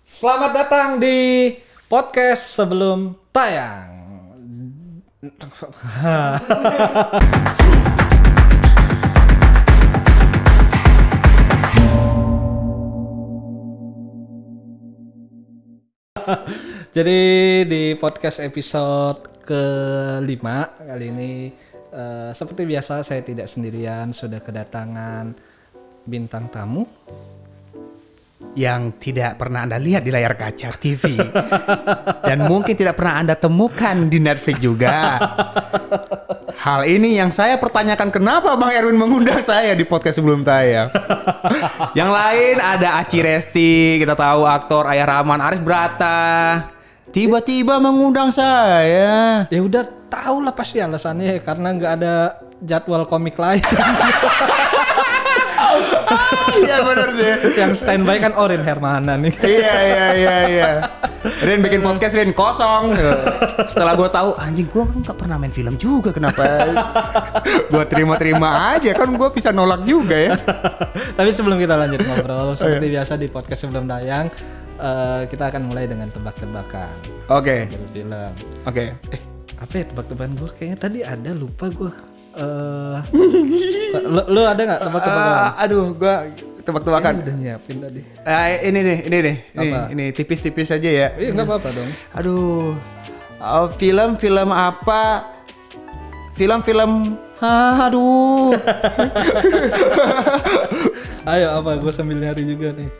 Selamat datang di podcast sebelum tayang. Jadi di podcast episode kelima kali ini seperti biasa saya tidak sendirian, sudah kedatangan bintang tamu yang tidak pernah Anda lihat di layar kaca TV dan mungkin tidak pernah Anda temukan di Netflix juga. Hal ini yang saya pertanyakan, kenapa Bang Erwin mengundang saya di podcast sebelum tayang. Yang lain ada Aci Resti, kita tahu aktor Ayah Rahman, Aris Brata. Tiba-tiba mengundang saya. Ya udah tahu lah pasti alasannya, karena nggak ada jadwal komik lain. Iya benar sih. Yang standby kan Orin Hermana nih. Iya. Rin bikin podcast, Rin kosong. Setelah gue tahu, anjing gue kan nggak pernah main film juga, kenapa? Gue terima aja, kan gue bisa nolak juga ya. Tapi sebelum kita lanjut ngobrol, seperti biasa di podcast sebelum tayang, kita akan mulai dengan tebak-tebakan. Oke. Dari film. Oke. Apa ya tebak-tebakan gue? Kayaknya tadi ada, lupa gue. Lu ada nggak tebak-tebakan? Aduh, gue tebak-tebakan. Udah nyiapin tadi. Ini nih. Apa? Ini tipis-tipis aja ya. Iya nggak apa-apa dong. Aduh. Film apa? Film. Aduh. Ayo apa? Gue sambil nyari juga nih.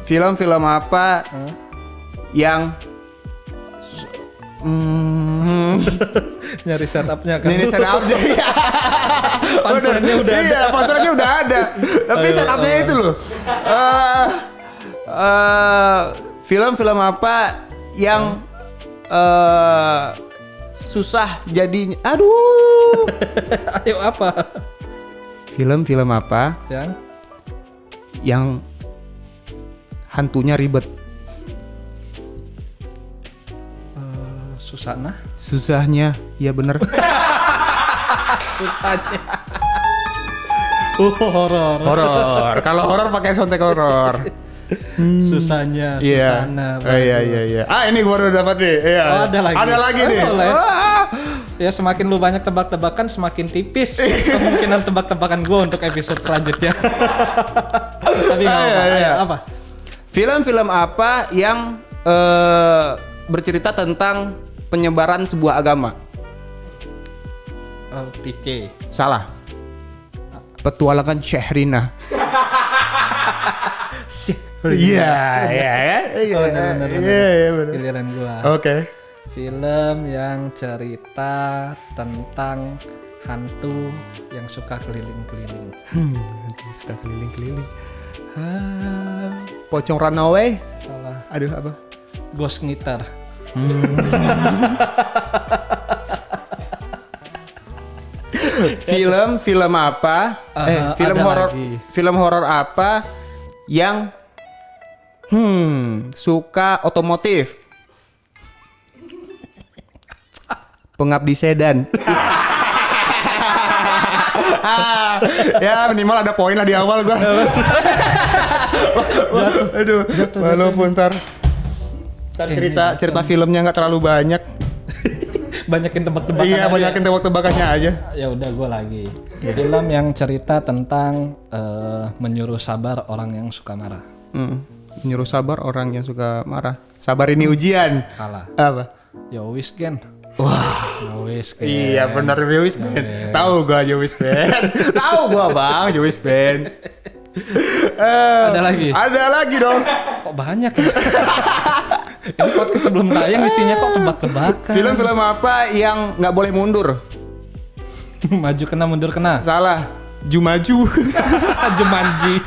Film apa yang Nyari setupnya kan. ini setupnya ya. Panselnya udah ada. Iya, panselnya udah ada. Tapi setupnya itu loh. Film apa yang susah jadinya. Aduh. Ayo apa? Film apa yang hantunya ribet. Susahnya, ya bener. Susahnya. Horor. Kalau horor pakai soundtrack horor. Susahnya, Susana. Iya. Ini gua udah dapat nih. Iya. Oh, ada lagi nih. Boleh. Ya semakin lu banyak tebak-tebakan, semakin tipis kemungkinan tebak-tebakan gue untuk episode selanjutnya. Tapi nggak apa-apa. Iya. Apa? Film apa yang bercerita tentang penyebaran sebuah agama? PK. Salah. Petualangan Syehrina. Iya. Benar. benar. Giliran gua. Oke. Film yang cerita tentang hantu yang suka keliling-keliling. Suka keliling-keliling. Pocong Runaway? Salah. Aduh, apa? Ghost Ngitar. Film apa? Film horor apa yang suka otomotif? Pengabdi Sedan. Ya minimal ada poin lah di awal gua. Aduh, walaupun ntar cerita filmnya nggak terlalu banyak. Banyakin tebak-tebakan. Iya, banyakin tebak-tebakannya aja. Ya udah gue lagi. Film yang cerita tentang menyuruh sabar orang yang suka marah. Menyuruh sabar orang yang suka marah. Sabar ini ujian. Kalah. Apa? Yowis Gen. Wah. Yowis Gen. Iya benar Yowis Band. Tahu gua Yowis Band. Tahu gua Bang Yowis Band. Ada lagi dong. Kok banyak ya? Ini podcast sebelum tayang isinya kok tebak-tebakan. Film apa yang nggak boleh mundur? Maju kena mundur kena. Salah. Jumaju. Jumanji.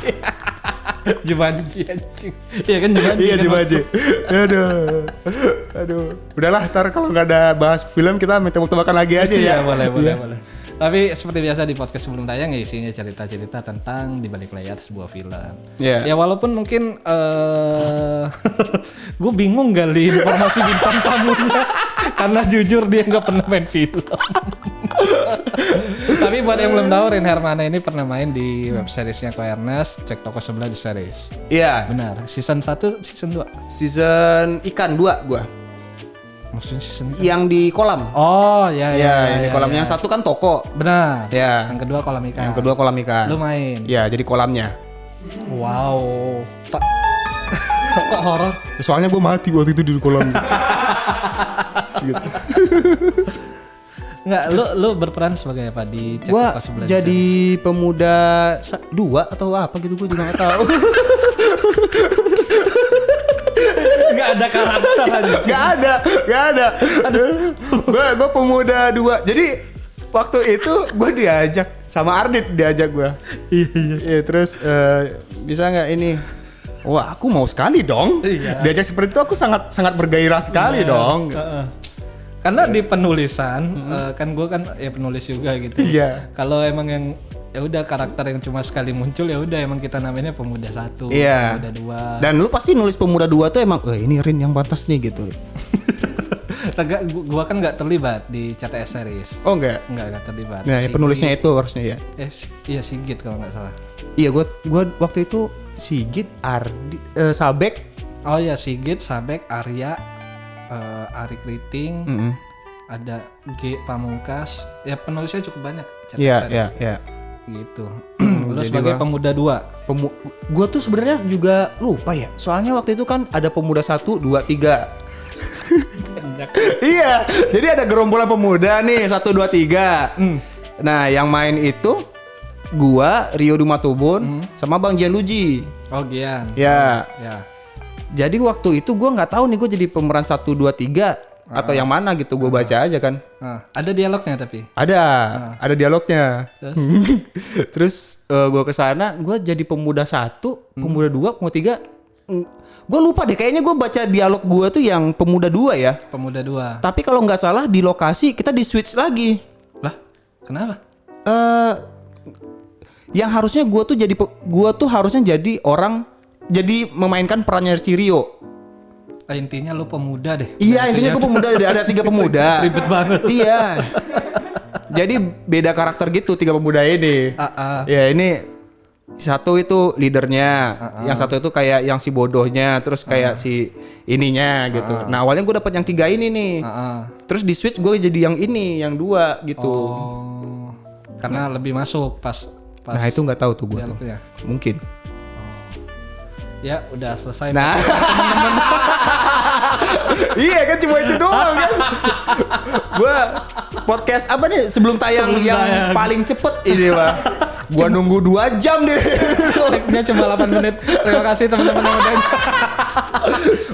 Jumanji anjing. Iya kan Jumanji. Iya Jumanji. Aduh. Udahlah, ntar kalau nggak ada bahas film kita main tebak-tebakan lagi aja ya. Iya boleh. Tapi seperti biasa di podcast sebelum tayang ya isinya cerita-cerita tentang di balik layar sebuah film. Yeah. Ya walaupun mungkin gue bingung gali informasi bintang tamunya karena jujur dia nggak pernah main film. Tapi buat yang belum tahu, Rin Hermana ini pernah main di web seriesnya Ko Ernest, Cek Toko Sebelah di series. Iya. Benar. Season 1, season 2. Season ikan 2 gua. Maksudnya season Yang di kolam. Oh, ya. Yang di kolam. Yang satu kan toko. Benar. Ya. Yang kedua kolam ikan. Yang kedua kolam ikan. Lu main. Ya, jadi kolamnya. Wow. Kok horor? Soalnya gue mati waktu itu di kolam. Gitu. Enggak, lu berperan sebagai apa di Cek Gua Toko Sebelah? jadi pemuda 2 atau apa gitu, gue juga gak tahu. Enggak ada karakter aja. Gak ada. Gue pemuda 2. Jadi waktu itu gue diajak sama Ardit, diajak gue. Iya. Terus bisa nggak ini? Wah, aku mau sekali dong. Iya. Diajak seperti itu aku sangat bergairah sekali dong. Karena di penulisan kan gue kan ya penulis juga gitu. Iya. Kalau emang yang ya udah karakter yang cuma sekali muncul ya udah emang kita namanya pemuda 1, Iya. pemuda 2. Dan lu pasti nulis pemuda 2 tuh emang, ini Rin yang pantas nih gitu. Gua kan nggak terlibat di CTS series. Oh enggak. Nggak terlibat. Nah, penulisnya itu harusnya ya. Iya Sigit kalau nggak salah. Iya, gua waktu itu Sigit, Ardi, Sabek. Oh iya Sigit, Sabek, Arya, Ari Kriting, ada G Pamungkas. Ya penulisnya cukup banyak. CTS Iya, series. iya. Gitu. Lu sebagai pemuda 2. Gua tuh sebenarnya juga lupa ya. Soalnya waktu itu kan ada pemuda 1, 2, 3. Iya, jadi ada gerombolan pemuda nih 1, 2, 3. Nah, yang main itu gua, Rio Dumatubun, sama Bang Gianluigi. Oh Gian. Ya. Ya. Jadi waktu itu gua nggak tahu nih gua jadi pemeran 1, 2, 3 atau yang mana gitu, gua baca aja kan. Ada dialognya tapi. Ada dialognya. Terus? Terus gue kesana, gue jadi pemuda 1, pemuda 2, pemuda 3. Gue lupa deh, kayaknya gue baca dialog gue tuh yang pemuda 2 ya. Pemuda 2. Tapi kalau nggak salah di lokasi kita di switch lagi. Lah, kenapa? Yang harusnya gue tuh harusnya jadi orang, jadi memainkan perannya si Rio. Intinya lu pemuda deh. Iya, intinya gue pemuda, ada 3 pemuda. Ribet banget. Iya. Jadi beda karakter gitu 3 pemuda ini. Ya ini satu itu leadernya, yang satu itu kayak yang si bodohnya, terus kayak si ininya gitu. Nah awalnya gue dapet yang 3 ini nih. Terus di switch gue jadi yang ini, yang 2 gitu. Oh, karena lebih masuk pas. Nah itu nggak tahu tuh gue tuh. dialognya. Mungkin. Ya udah selesai. Nah. Iya kan cuma itu doang kan. Gua podcast apa nih sebelum tayang yang paling cepet ini Pak. Gua nunggu 2 jam deh. Tag-nya cuma 8 menit. Terima kasih teman-teman yang udah.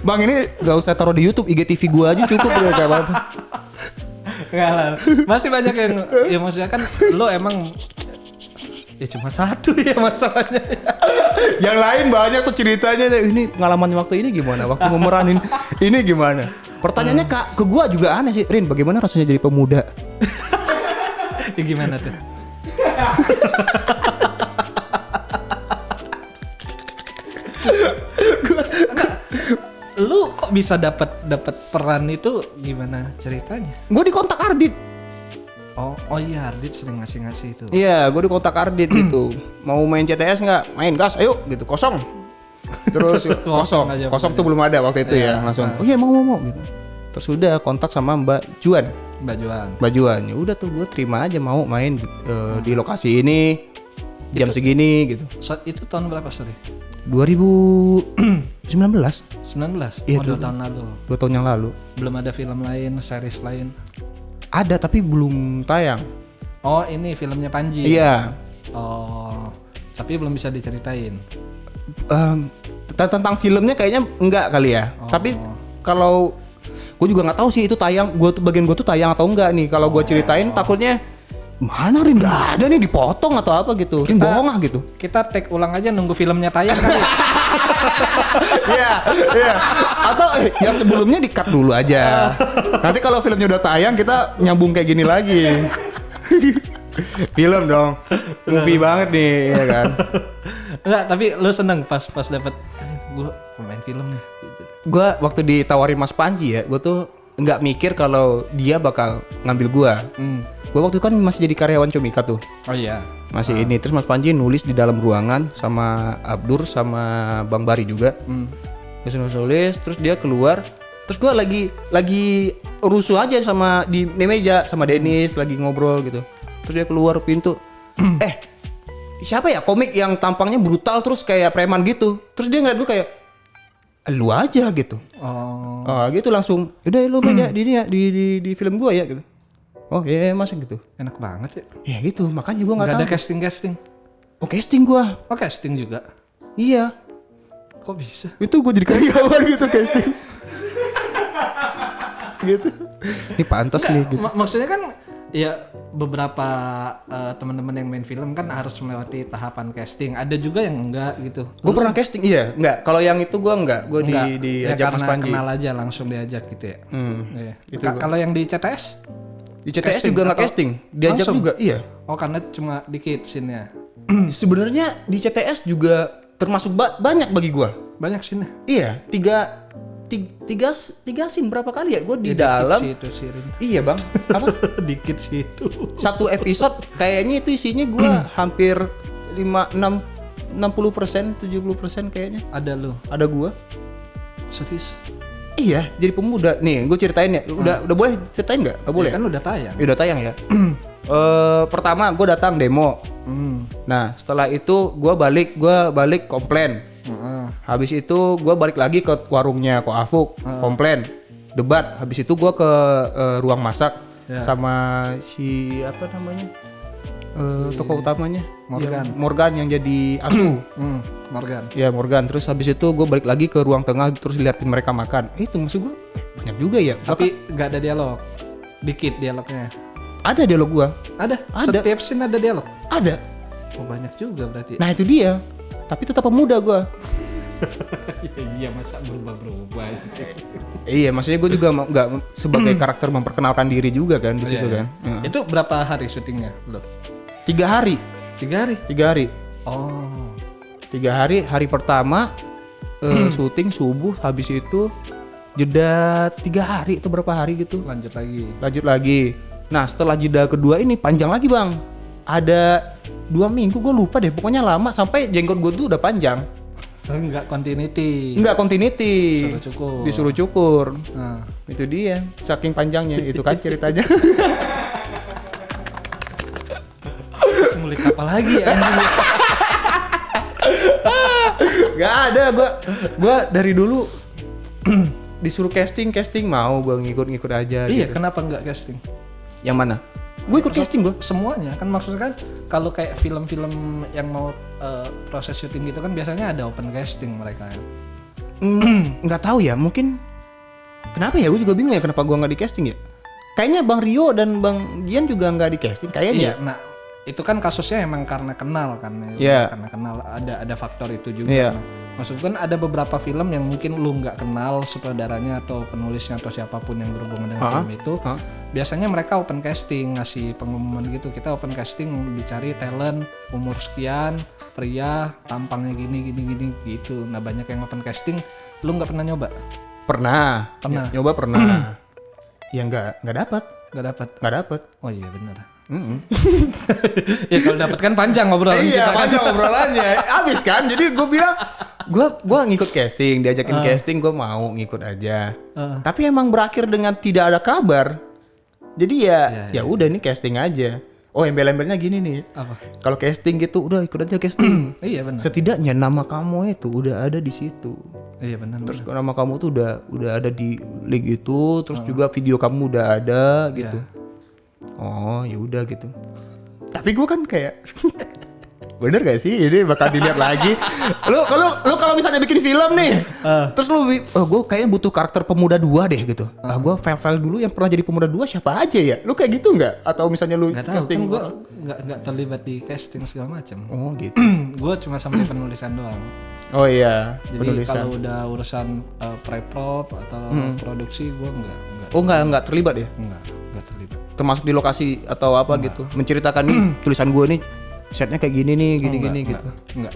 Bang ini gak usah taruh di YouTube, IGTV gua aja cukup udah kayak apa. Enggak lah. Masih banyak yang ya maksudnya kan lo emang ya cuma 1 ya masalahnya. Yang lain banyak tuh ceritanya. Ini pengalaman waktu ini gimana? Waktu memeranin ini gimana? Pertanyaannya ke gua juga aneh sih. Rin, bagaimana rasanya jadi pemuda? Ya gimana tuh? Lu kok bisa dapat peran itu gimana ceritanya? Gue dikontak Ardit. Oh iya, Ardit sering ngasih itu. Iya, gue dikontak Ardit gitu. Mau main CTS nggak? Main gas, ayo gitu. Kosong. Terus kosong. aja Kosong tuh belum ada waktu itu ya. Langsung. Oh iya mau gitu. Terus udah kontak sama Mbak Juan. Mbak Juan. Ya udah tuh gue terima aja mau main di lokasi ini jam segini gitu. Itu tahun berapa sorry? 2019. 19? Iya, 2 tahun lalu. 2 tahun yang lalu. Belum ada film lain, series lain. Ada tapi belum tayang. Oh ini filmnya Panji. Iya. Oh tapi belum bisa diceritain. Tentang filmnya kayaknya enggak kali ya. Tapi kalau gue juga nggak tahu sih itu tayang. Bagian gue tuh tayang atau enggak nih. Kalau gue ceritain takutnya mana Rin nggak ada nih dipotong atau apa gitu. Rin bohong ah gitu. Kita take ulang aja nunggu filmnya tayang kali. Iya. Atau yang sebelumnya di-cut dulu aja. Nanti kalau filmnya udah tayang kita nyambung kayak gini lagi. Film dong. Movie banget nih ya kan. Enggak, tapi lu seneng pas dapet gue pemain film nih gitu. Gue waktu ditawarin Mas Panji ya, gue tuh nggak mikir kalau dia bakal ngambil gua. Gua waktu itu kan masih jadi karyawan Comika tuh. Oh iya. Masih ini terus Mas Panji nulis di dalam ruangan sama Abdur sama Bang Bari juga. Nulis terus dia keluar. Terus gua lagi rusuh aja sama di meja sama Dennis lagi ngobrol gitu. Terus dia keluar pintu. Siapa ya komik yang tampangnya brutal terus kayak preman gitu. Terus dia ngeliat gua kayak lu aja gitu. Oh gitu langsung. Udah lu main ya di film gua ya gitu. Oh iya masa gitu. Enak banget ya. Ya gitu makanya gua nggak tahu. Gak ada casting. Oh casting gua. Oh casting juga. Iya. Kok bisa? Itu gua jadi karyawan gitu casting. Gitu. Ini pantas nih gitu. Maksudnya kan ya beberapa teman-teman yang main film kan harus melewati tahapan casting. Ada juga yang enggak gitu. Gue pernah casting, iya, enggak. Kalau yang itu gue enggak, gue diajak Mas karena Panji. kenal aja langsung diajak gitu ya. Iya. Itu Kalau yang di CTS? Di CTS casting juga enggak atau casting, diajak langsung? juga, iya. Oh karena cuma dikit scene-nya. Sebenarnya di CTS juga termasuk banyak bagi gue. Banyak scene-nya. Iya, tiga scene berapa kali ya gue di Ya, dalam. dikit sih itu Sirin. Iya bang, apa? Dikit sih itu. Satu episode kayaknya itu isinya gue hampir 60%, 70% kayaknya. Ada lo. Ada gue. Serius? Iya, jadi pemuda. Nih, gue ceritain ya. Udah boleh ceritain nggak? Nggak boleh. Ya, kan udah tayang. Ya, udah tayang ya. Pertama gue datang demo. Nah, setelah itu gue balik komplain. Habis itu gue balik lagi ke warungnya Ko Afuk, komplain, debat. Habis itu gue ke ruang masak sama si apa namanya? Tokoh utamanya Morgan yang jadi asu. Morgan. Ya Morgan. Terus habis itu gue balik lagi ke ruang tengah terus liatin mereka makan. Itu maksud gue banyak juga ya. Tapi nggak ada dialog. Dikit dialognya. Ada dialog gue. Ada. Setiap scene ada dialog. Ada. Oh banyak juga berarti. Nah itu dia. Tapi tetap pemuda gue. Iya masa berubah sih. Iya maksudnya gue juga nggak sebagai karakter memperkenalkan diri juga kan di situ kan. Itu berapa hari syutingnya lo? 3 hari. 3 hari. Oh. 3 hari. Hari pertama syuting subuh, habis itu jeda 3 hari itu berapa hari gitu. Lanjut lagi. Nah setelah jeda kedua ini panjang lagi bang. Ada 2 minggu gue lupa deh. Pokoknya lama sampai jenggot gue tuh udah panjang. Enggak continuity. Disuruh cukur. Itu dia. Saking panjangnya itu kan ceritanya. Mulik apa lagi ya? Gak ada gue dari dulu disuruh casting mau gue ngikut aja. Iya gitu. kenapa nggak casting? Yang mana? Gue ikut casting gue. Semuanya kan maksudnya kan kalau kayak film-film yang mau proses syuting gitu kan biasanya ada open casting mereka. Nggak tahu ya mungkin kenapa ya gue juga bingung ya kenapa gue nggak di casting ya. Kayaknya Bang Rio dan Bang Gian juga nggak di casting kayaknya. Iya, nah itu kan kasusnya emang karena kenal kan ya. Yeah. Karena kenal ada faktor itu juga. Yeah. Maksud kan ada beberapa film yang mungkin lu nggak kenal sutradaranya atau penulisnya atau siapapun yang berhubungan dengan film itu. Biasanya mereka open casting ngasih pengumuman gitu. Kita open casting dicari talent umur sekian, pria, tampangnya gini gitu. Nah banyak yang open casting. Lu nggak pernah nyoba? Pernah. Nyoba pernah. Ya nggak dapat. Oh iya benar. Ya kalau dapat kan panjang ngobrolan iya, kita. panjang obrolannya. Abis kan. Jadi gue bilang gue ngikut casting, diajakin casting gue mau ngikut aja. Tapi emang berakhir dengan tidak ada kabar. Jadi ya udah ini casting aja. Oh embel-embelnya gini nih. Apa? Kalau casting gitu udah ikut aja casting. Iya benar. Setidaknya nama kamu itu udah ada di situ. Iya benar. Terus nama kamu tuh udah ada di link itu, terus juga video kamu udah ada gitu. Oh ya udah gitu. Tapi gue kan kayak bener gak sih ini bakal dilihat lagi. Lu kalau misalnya bikin film nih, terus gue kayaknya butuh karakter pemuda 2 deh gitu. Gue file dulu yang pernah jadi pemuda 2 siapa aja ya. Lu kayak gitu nggak? Atau misalnya lu nggak tahu, casting? Kan gue nggak terlibat di casting segala macam. Oh gitu. Gue cuma sampai penulisan doang. Oh iya. Jadi penulisan. kalau udah urusan pre-prop atau produksi gue nggak. Oh nggak terlibat ya? Nggak terlibat. Termasuk di lokasi atau apa gitu, menceritakan nih tulisan gue nih setnya kayak gini nih, gini gitu. Enggak.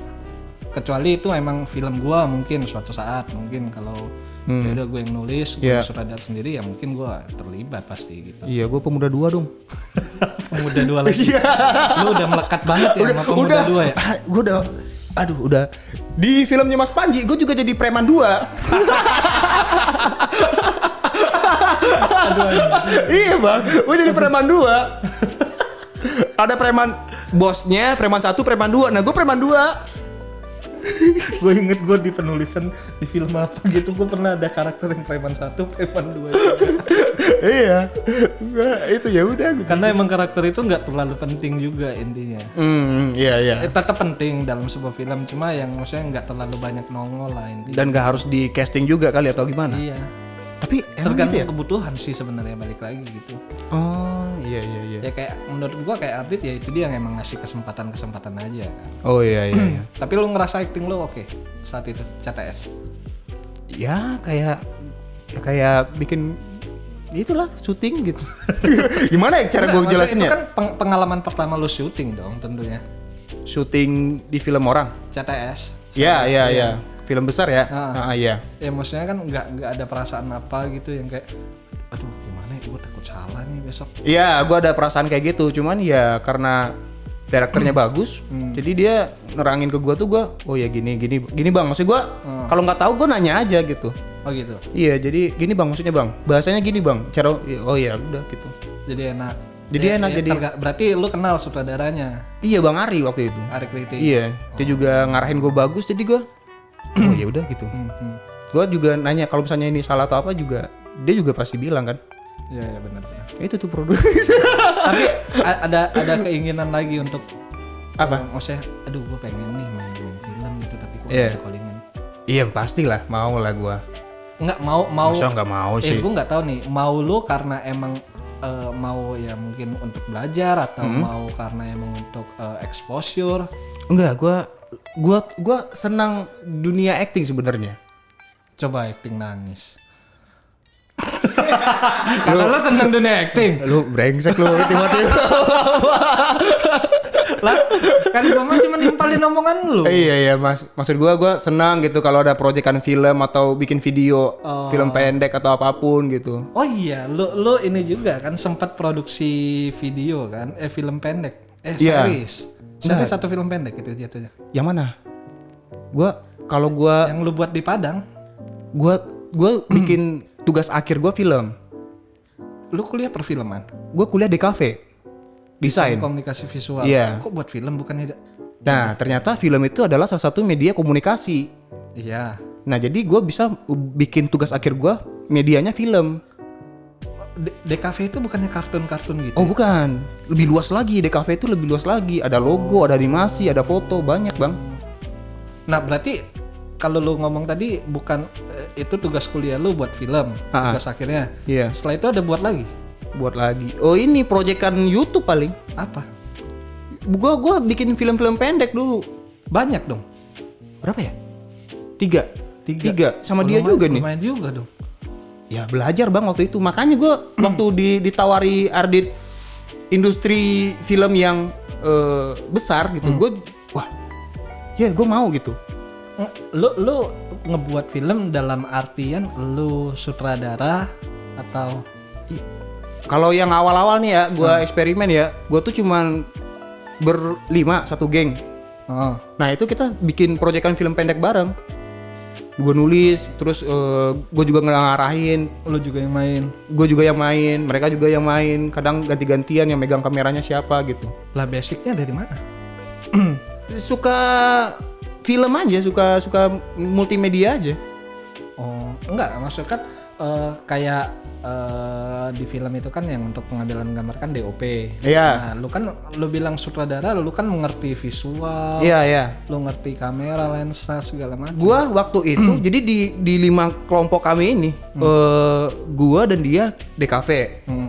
kecuali itu emang film gua mungkin suatu saat mungkin kalau ya udah gue yang nulis, gue sutradara sendiri ya mungkin gua terlibat pasti gitu. Iya, gue pemuda 2 dong. Pemuda 2 lagi. Lu udah melekat banget ya sama pemuda 2 ya? Gue udah di filmnya Mas Panji, gue juga jadi preman 2. Iya bang, gue jadi preman 2. Ada preman bosnya, preman 1, preman 2. Nah gue preman 2. Gue inget gue di penulisan di film apa gitu, gue pernah ada karakter yang preman 1, preman 2 juga. Iya, itu ya udah. Karena emang karakter itu nggak terlalu penting juga intinya. Iya. Tetap penting dalam sebuah film, cuma yang maksudnya nggak terlalu banyak nongol lah intinya. Dan gak harus di casting juga kali atau gimana? Iya. Tapi tergantung gitu ya? Kebutuhan sih sebenarnya, balik lagi gitu. Oh iya. Ya kayak menurut gua kayak Ardit ya itu dia yang emang ngasih kesempatan aja kan. Oh iya. Tapi lu ngerasa acting lu oke saat itu CTS? Ya kayak bikin itulah syuting gitu. Gimana ya cara gue jelasinnya? Itu kan pengalaman pertama lu syuting dong tentunya. Syuting di film orang. CTS. Iya. Film besar ya. Iya. Ya maksudnya kan nggak ada perasaan apa gitu yang kayak aduh gimana ya, gue takut salah nih besok. Iya, gue ada perasaan kayak gitu. Cuman ya karena direkturnya bagus, jadi dia nerangin ke gue tuh oh ya gini bang. Maksud gue kalau nggak tahu gue nanya aja gitu. Oh gitu. Iya, jadi gini bang maksudnya bang. Bahasanya gini bang. Cara oh ya udah gitu. Jadi enak. Jadi berarti lu kenal sutradaranya? Iya bang Ari waktu itu. Ari Kritik. Iya, dia juga ngarahin gue bagus. Jadi gue oh ya udah gitu. Gue juga nanya kalau misalnya ini salah atau apa juga, dia juga pasti bilang kan. Iya benar. Itu tuh produksi. Tapi ada keinginan lagi untuk apa? Maksudnya, aduh gue pengen nih main film gitu tapi kok Iya. ada callingan. Iya pastilah mau lah gue. Nggak mau. Masa nggak mau sih? Gue nggak tahu nih. Mau lu karena emang mau ya mungkin untuk belajar atau mau karena emang untuk exposure? Enggak, gue senang dunia acting sebenarnya. Coba acting nangis. Karena lu seneng dunia acting. Lu brengsek lu tiba-tiba. Lah, kan gue mah cuma nimpalin omongan lu. Iya maksud gue senang gitu kalau ada proyekan film atau bikin video film pendek atau apapun gitu. Oh iya, lu ini juga kan sempat produksi video kan, film pendek, series. Series satu film pendek itu jatuhnya. Yang mana? Yang lu buat di Padang. Gue bikin tugas akhir gue film. Lu kuliah perfilman? Gue kuliah di kafe. Desain komunikasi visual. Iya. Kok buat film bukannya? Nah ternyata film itu adalah salah satu media komunikasi. Iya. Nah jadi gue bisa bikin tugas akhir gue medianya film. DKV itu bukannya kartun-kartun gitu? Oh bukan, lebih luas lagi. DKV itu lebih luas lagi. Ada logo, ada animasi, ada foto, banyak bang. Nah berarti kalau lu ngomong tadi bukan itu tugas kuliah lu buat film, tugas akhirnya. Iya. Setelah itu ada buat lagi? Buat lagi. Oh ini proyekan YouTube paling. Apa? Gua bikin film-film pendek dulu. Banyak dong. Berapa ya? 3 sama dia juga nih. Lumayan juga dong. Ya belajar bang waktu itu. Makanya gue waktu ditawari Ardit industri film yang besar gitu, gue gue mau gitu. Lu ngebuat film dalam artian lu sutradara atau? Kalau yang awal-awal nih ya, gue eksperimen ya, gue tuh cuman berlima satu geng. Nah itu kita bikin proyekan film pendek bareng. Gue nulis, terus gue juga ngarahin. Lu juga yang main? Gue juga yang main, mereka juga yang main. Kadang ganti-gantian yang megang kameranya siapa gitu. Lah basicnya dari mana? Suka film aja, suka multimedia aja. Oh enggak, maksudnya kan kayak di film itu kan yang untuk pengambilan gambar kan DOP. Iya. Nah, lu bilang sutradara, lu kan mengerti visual. Iya. Lu ngerti kamera, lensa segala macam. Gua waktu itu jadi di 5 kelompok kami ini, gua dan dia DKV,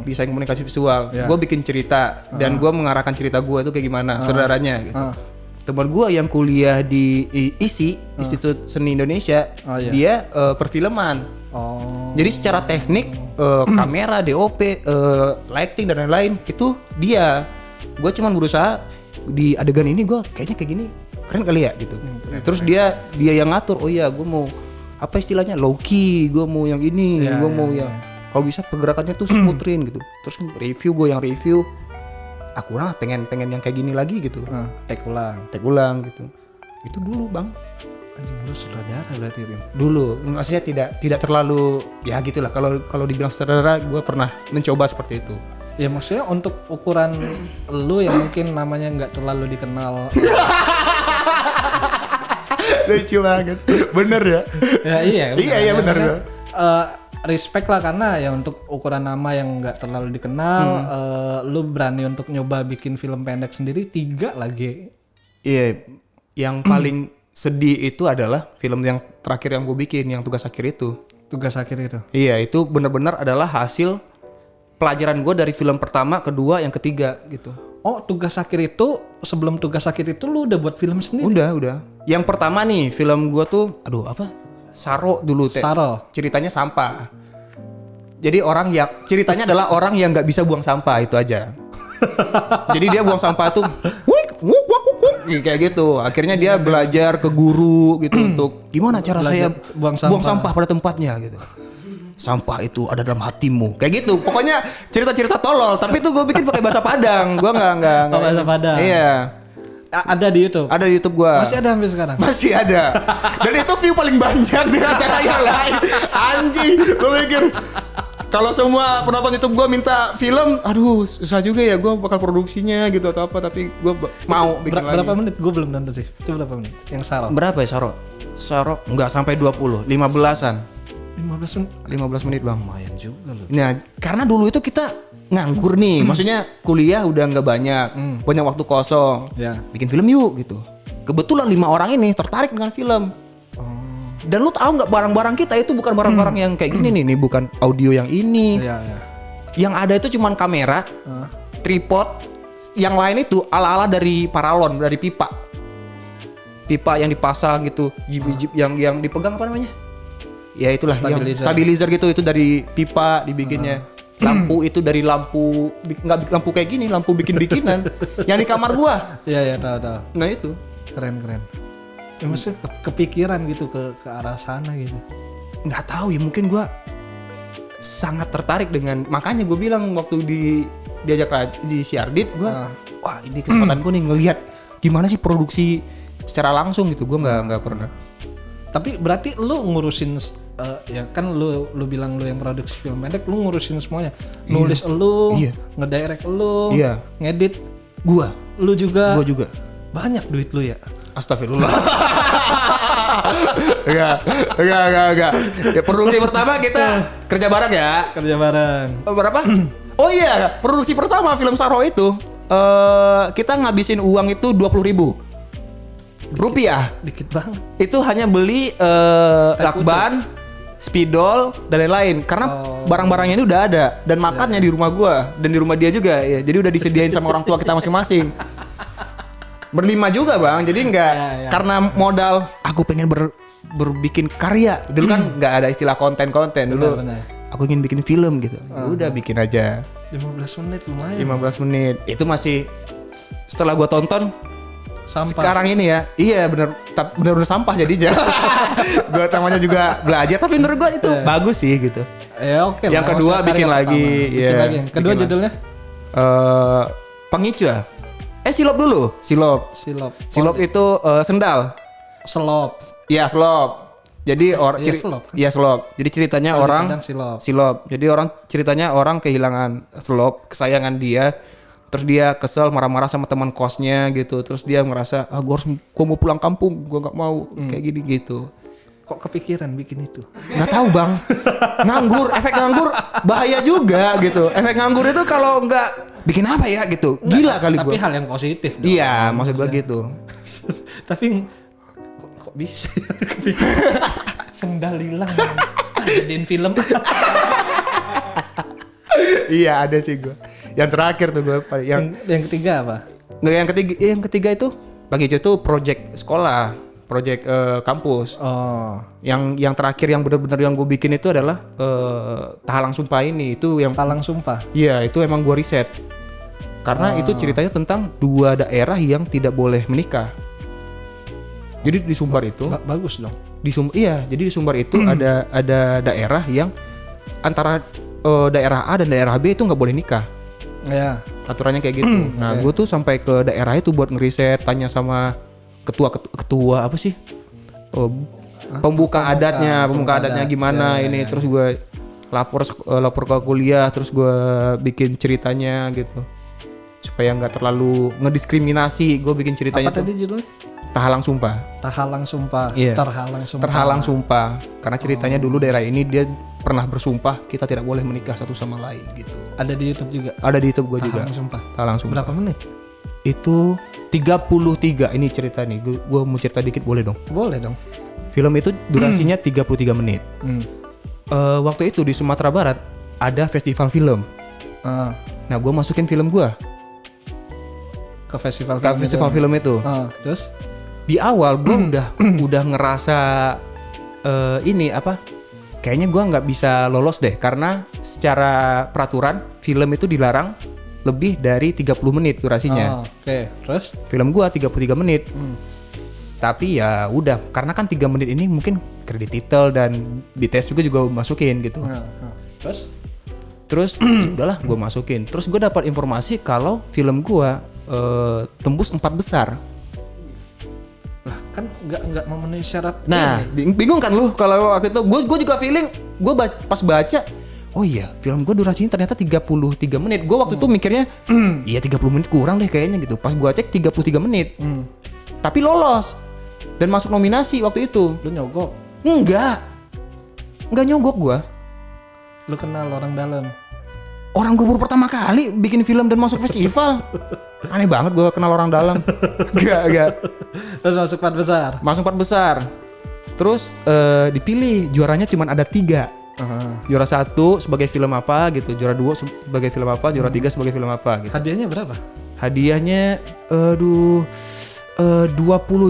desain komunikasi visual. Gua bikin cerita dan gua mengarahkan cerita gua itu kayak gimana, saudaranya gitu. Teman gua yang kuliah di ISI, Institut Seni Indonesia, dia perfilman. Jadi secara teknik kamera, DOP, lighting dan lain-lain itu dia. Gue cuma berusaha di adegan ini gue kayaknya kayak gini keren kali ya gitu. Terus dia yang ngatur, oh iya gue mau apa istilahnya low key, gue mau yang ini, gue mau yang kalau bisa pergerakannya tuh smoothin gitu. Terus gue yang review, aku pengen yang kayak gini lagi gitu. Take ulang gitu. Itu dulu bang. Anjing, lu sutradara berarti Rin. Dulu maksudnya tidak terlalu ya gitulah, kalau dibilang sutradara gue pernah mencoba seperti itu. Ya maksudnya untuk ukuran lu yang mungkin namanya nggak terlalu dikenal. Lucu banget. Bener ya? Iya bener. Respect lah, karena ya untuk ukuran nama yang nggak terlalu dikenal, lu berani untuk nyoba bikin film pendek sendiri 3 lagi. Iya, yang paling sedih itu adalah film yang terakhir yang gue bikin, yang Tugas Akhir itu. Tugas Akhir itu? Iya, itu benar-benar adalah hasil pelajaran gue dari film pertama, kedua, yang ketiga gitu. Oh, Tugas Akhir itu, sebelum Tugas Akhir itu lu udah buat film sendiri? Udah. Yang pertama nih, film gue tuh, Saro dulu. Saro. Ceritanya sampah. Jadi ceritanya adalah orang yang nggak bisa buang sampah, itu aja. Jadi dia buang sampah tuh, kayak gitu. Akhirnya dia belajar ke guru gitu untuk gimana cara saya buang sampah pada tempatnya gitu. Sampah itu ada dalam hatimu, kayak gitu. Pokoknya cerita-cerita tolol. Tapi itu gue bikin pakai bahasa Padang. Gue nggak. Bahasa Padang. Iya. Ada di YouTube. Ada di YouTube gue. Masih ada sampai sekarang. Masih ada. Dan itu view paling banyak di antara yang lain. Anjing. Gue mikir, kalau semua penonton YouTube gue minta film, aduh susah juga ya, gue bakal produksinya gitu atau apa, tapi gue mau bikin lagi. Berapa menit? Gue belum nonton sih. Itu berapa menit? Yang Saro. Berapa ya Saro? Saro nggak sampai 20, 15-an. 15 menit bang. Lumayan juga loh. Nah, karena dulu itu kita nganggur nih, maksudnya kuliah udah nggak banyak waktu kosong. Ya. Bikin film yuk gitu. Kebetulan 5 orang ini tertarik dengan film. Dan lu tahu nggak, barang-barang kita itu bukan barang-barang yang kayak gini nih bukan audio yang ini. Iya. Yang ada itu cuman kamera, tripod, yang lain itu ala-ala dari paralon, dari pipa yang dipasang gitu, jib yang dipegang apa namanya? Ya itulah, stabilizer gitu, itu dari pipa dibikinnya. Lampu itu dari nggak lampu kayak gini, lampu bikin-bikinan yang di kamar gua. Iya tahu. Nah itu keren. Ya maksudnya kepikiran gitu ke arah sana gitu. Nggak tahu ya, mungkin gue sangat tertarik dengan, makanya gue bilang waktu diajak di Siardit, gue wah ini kesempatan gue nih ngelihat gimana sih produksi secara langsung gitu. Gue nggak pernah. Tapi berarti lu ngurusin ya kan lu bilang lu yang produksi film pendek, lu ngurusin semuanya. Nulis lu, ngedirect lu, ngedit gua. Lu juga. Gua juga. Banyak duit lu ya. Astagfirullah. Enggak. Ya, produksi pertama kita kerja bareng ya. Berapa? Oh iya, produksi pertama film Saro itu kita ngabisin uang itu 20.000 rupiah. Dikit banget. Itu hanya beli lakban, spidol dan lain-lain. Karena barang-barangnya ini udah ada dan makannya di rumah gua dan di rumah dia juga ya. Jadi udah disediain sama orang tua kita masing-masing. Berlima juga bang, jadi nggak karena modal aku pengen berbikin karya dulu kan nggak ada istilah konten dulu. Benar. Aku ingin bikin film gitu, udah bikin aja. 15 menit lumayan. 15 menit itu masih setelah gua tonton sampah. Sekarang ini ya, iya bener sampah jadinya. Gua namanya juga belajar, tapi menurut gua itu bagus sih gitu. Ya oke. Yang kedua bikin lagi, Kedua judulnya? Pengicu ya. Silop dulu. Silop itu sendal. Selop. Iya, selop. Jadi selop. Jadi ceritanya silop. Jadi ceritanya orang kehilangan selop, kesayangan dia. Terus dia kesel, marah-marah sama teman kosnya gitu. Terus dia ngerasa, gua mau pulang kampung, gua nggak mau kayak gini gitu. Kok kepikiran bikin itu? Nggak tahu bang. Efek nganggur bahaya juga gitu. Efek nganggur itu kalau nggak bikin apa ya gitu. Gila kali tapi gua. Tapi hal yang positif dong. Iya, maksud gua gitu. Tapi kok bisa kepikiran sendal hilang jadiin film. Iya ada sih gua. Yang terakhir tuh gua yang ketiga apa? Nggak, yang ketiga itu Pengicu itu project sekolah, project kampus. Yang terakhir yang benar-benar yang gue bikin itu adalah Tahalang Sumpah ini. Itu yang Tahalang Sumpah. Iya, itu emang gue riset. Karena itu ceritanya tentang 2 daerah yang tidak boleh menikah. Jadi di Sumbar itu Bagus dong. Jadi di Sumbar itu ada daerah yang antara daerah A dan daerah B itu nggak boleh nikah. Ya. Aturannya kayak gitu. Nah, gue tuh sampai ke daerah itu buat ngeriset, tanya sama ketua apa sih? Pembuka adatnya gimana ini. Terus gue lapor ke kuliah, terus gue bikin ceritanya gitu. Supaya nggak terlalu ngediskriminasi, gue bikin ceritanya. Apa tadi judulnya? Terhalang Sumpah. Iya. Terhalang Sumpah. Karena ceritanya dulu daerah ini dia pernah bersumpah kita tidak boleh menikah satu sama lain gitu. Ada di YouTube juga. Ada di YouTube gue juga. Terhalang Sumpah. Berapa menit? Itu 33. Ini cerita nih. Gue mau cerita dikit boleh dong? Boleh dong. Film itu durasinya 33 menit. Waktu itu di Sumatera Barat ada festival film. Nah, gue masukin film gue ke festival film itu. Terus di awal gue udah ngerasa ini apa? Kayaknya gue nggak bisa lolos deh karena secara peraturan film itu dilarang lebih dari 30 menit durasinya. Oke. Terus film gue 33 menit. Tapi ya udah, karena kan 3 menit ini mungkin kredit title dan BTS juga masukin gitu. Terus udahlah gue masukin. Terus gue dapat informasi kalau film gue tembus 4 besar. Lah kan nggak memenuhi syarat. Nah, bingung kan lu kalau waktu itu gue juga feeling gue pas baca, oh iya film gue durasinya ternyata 33 menit. Gue waktu itu mikirnya iya 30 menit kurang deh kayaknya gitu. Pas gue cek 33 menit. Tapi lolos dan masuk nominasi waktu itu. Lu nyogok? Enggak nyogok gue. Lu kenal orang dalam? Orang gue baru pertama kali bikin film dan masuk festival. Aneh banget gue kenal orang dalam. Gak. Terus masuk 4 besar? Masuk 4 besar. Terus dipilih, juaranya cuma ada 3. Juara 1 sebagai film apa gitu, juara 2 sebagai film apa, juara 3 sebagai film apa gitu. Hadiahnya berapa? Hadiahnya 20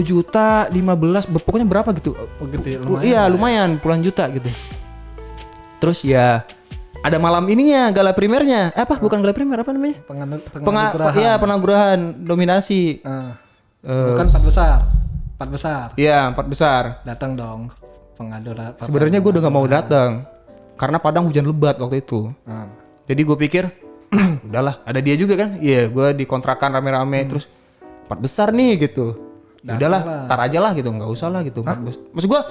juta, 15, pokoknya berapa gitu. Oh gede, lumayan. Iya, lumayan, puluhan juta gitu. Terus ya ada malam ininya, gala primernya. Bukan gala primer, apa namanya? Penganugerahan nominasi. Bukan 4 besar. 4 besar. Iya, 4 besar. Datang dong pengadura. Sebenarnya gue udah gak mau datang karena Padang hujan lebat waktu itu. Jadi gue pikir udahlah, ada dia juga kan. Iya, gue dikontrakan rame-rame terus 4 besar nih gitu. Udahlah, tar aja lah gitu, nggak usah lah gitu. Maksud gue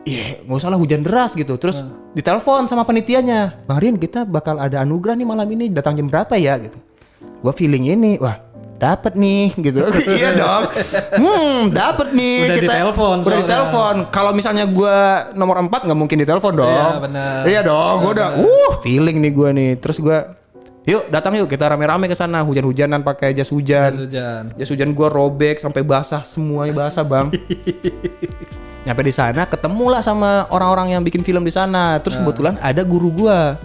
iya, nggak usah lah hujan deras gitu. Terus ditelepon sama panitianya, Bang Rian kita bakal ada anugerah nih malam ini, datang jam berapa ya gitu. Gue feeling ini, wah dapat nih gitu. Iya dong. Dapat nih. Udah ditelepon. Kalau misalnya gue nomor 4 nggak mungkin ditelepon dong. Iya benar. Iya dong. Gue udah, feeling nih gue nih. Terus gue, yuk datang yuk kita rame-rame ke sana, hujan-hujanan pakai jas hujan. Jas hujan gue robek sampai basah, semuanya basah bang. Nyampe di sana ketemulah sama orang-orang yang bikin film di sana. Terus kebetulan ada guru gua.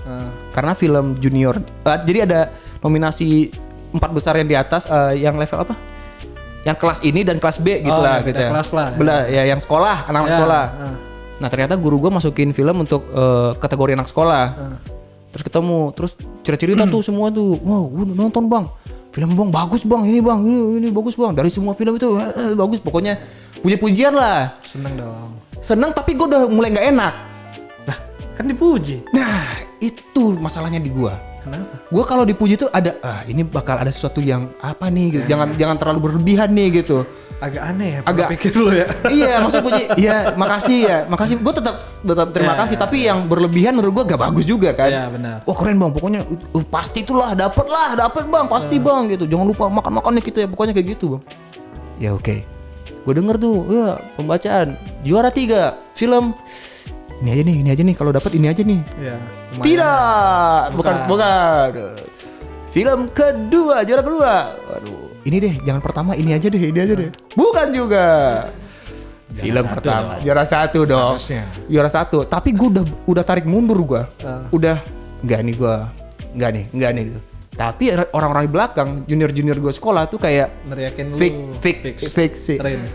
Karena film junior. Jadi ada nominasi 4 besar yang di atas, yang level apa? Yang kelas ini dan kelas B gitu lah gitu ya. Kelas lah. Ya yang sekolah, anak-anak sekolah. Nah, ternyata guru gua masukin film untuk kategori anak sekolah. Terus ketemu, terus cerita-cerita tuh semua tuh. Wow, gua nonton bang. Film bang bagus bang, ini bang, ini bagus bang. Dari semua film itu bagus, pokoknya puji-pujian lah. Seneng dong. Seneng tapi gue udah mulai nggak enak. Lah kan dipuji. Nah itu masalahnya di gue. Kenapa? Gue kalau dipuji tuh ada, ini bakal ada sesuatu yang apa nih gitu. Jangan terlalu berlebihan nih gitu. Agak aneh ya. Agak pikir lo ya. Iya maksud puji. Iya makasih. Gue tetap terima kasih. Tapi yang berlebihan menurut gue gak bagus juga kan. Iya benar. Wah keren bang. Pokoknya pasti itulah dapet bang. Pasti bang gitu. Jangan lupa makan-makannya gitu ya. Pokoknya kayak gitu bang. Ya oke. Gue denger tuh, ya pembacaan juara 3 film ini aja nih kalau dapat ini aja nih. Ya, tidak, bukan. Film kedua, juara kedua. Waduh, ini deh, jangan pertama ini aja deh. Bukan juga. Film pertama, juara 1 dong. Harusnya. Juara 1, tapi gue udah tarik mundur gue. Udah enggak nih gitu. Tapi orang-orang di belakang, junior gue sekolah tuh kayak neriakin lu fake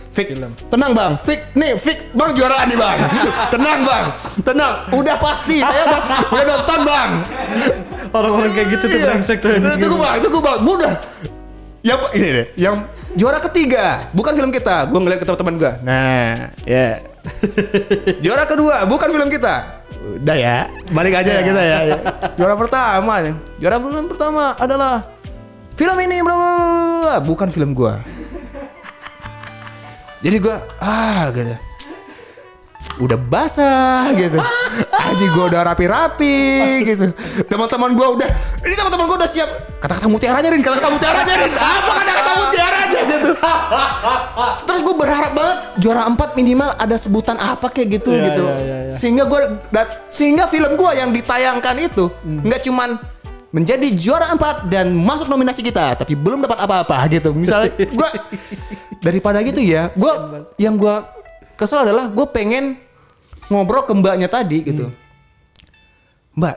film. Tenang bang, fake bang juara nih bang. Tenang. Udah pasti, saya udah nonton bang. Orang-orang kayak gitu tuh brengsek tuh. Tunggu bang, gue udah Yang ini deh, yang juara ketiga bukan film kita. Gue ngeliat ke teman-teman gue. Nah, ya. Juara kedua bukan film kita. Udah ya, balik aja ya kita ya. Juara pertama adalah film ini, bro. Bukan film gue. Jadi gue gitu. Udah basah gitu. Aji gue udah rapi-rapi gitu. Teman-teman gue udah siap. Kata-kata mutiaranya Rin. Apa kata-kata mutiaranya gitu. Terus gue berharap banget juara 4 minimal ada sebutan apa kayak gitu gitu. Ya. Sehingga film gue yang ditayangkan itu nggak cuman menjadi juara 4 dan masuk nominasi kita, tapi belum dapat apa-apa gitu. Misalnya gue daripada gitu ya, yang gue kesel adalah gue pengen ngobrol ke mbaknya tadi gitu. Mbak,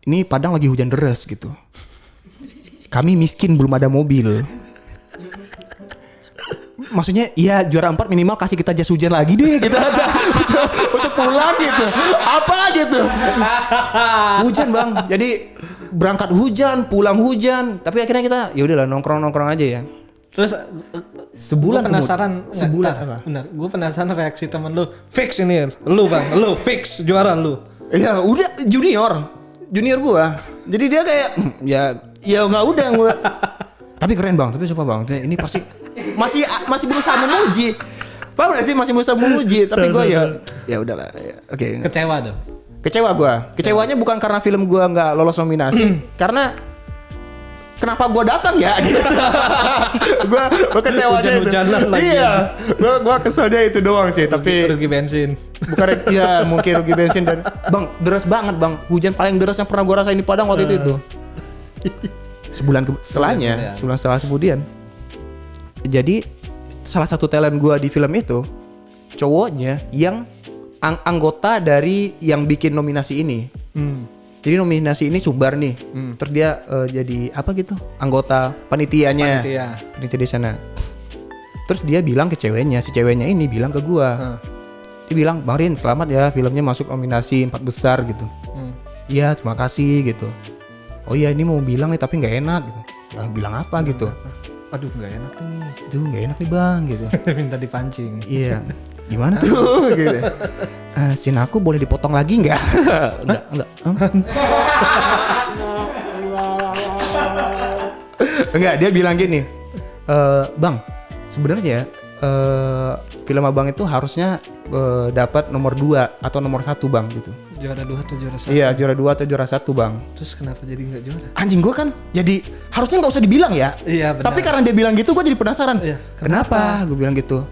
ini Padang lagi hujan deras gitu. Kami miskin, belum ada mobil. Maksudnya ya juara 4 minimal kasih kita jas hujan lagi deh gitu aja. untuk pulang gitu. Apa gitu. Hujan bang. Jadi berangkat hujan, pulang hujan. Tapi akhirnya kita ya udahlah nongkrong aja ya. Terus sebulan sebulan apa? Benar, gue penasaran reaksi temen lu. Fix ini, lu bang, lu fix juara lu. Ya udah junior gua. Jadi dia kayak ya nggak udah gua. Tapi keren bang, tapi sumpah bang, ini pasti masih berusaha memuji. Paham gak sih, masih berusaha memuji. Tapi gua ya udahlah. Ya, Oke. Kecewa dong. Kecewa gua. Kecewanya bukan karena film gua nggak lolos nominasi, karena kenapa gue datang ya gitu. Gua kecewanya hujan-hujanan lagi. Iya. Gua keselnya itu doang sih, tapi rugi bensin. Bukan ya mungkin rugi bensin dan bang deras banget bang. Hujan paling deras yang pernah gue rasain di Padang waktu itu. Sebulan setelah kemudian. Jadi salah satu talent gue di film itu cowoknya yang anggota dari yang bikin nominasi ini. Jadi nominasi ini Sumbar nih, terus dia jadi apa gitu, anggota panitianya, panitia di sana. Terus dia bilang ke ceweknya, si ceweknya ini bilang ke gua, dia bilang, Bang Rin selamat ya filmnya masuk nominasi 4 besar gitu. Iya terima kasih gitu. Oh iya ini mau bilang nih tapi nggak enak gitu. Ya, bilang apa gitu? Aduh nggak enak nih. Aduh nggak enak nih bang gitu. Minta dipancing. Iya. Gimana tuh gitu. Sin aku boleh dipotong lagi nggak? Enggak. Enggak, dia bilang gini. Bang, sebenarnya film Abang itu harusnya dapat nomor 2 atau nomor 1 bang gitu. Juara 2 atau juara 1? Iya, juara 2 atau juara 1 bang. Terus kenapa jadi nggak juara? Anjing gue kan jadi harusnya nggak usah dibilang ya. Iya benar. Tapi karena dia bilang gitu gue jadi penasaran. Iya, kenapa? Gue bilang gitu.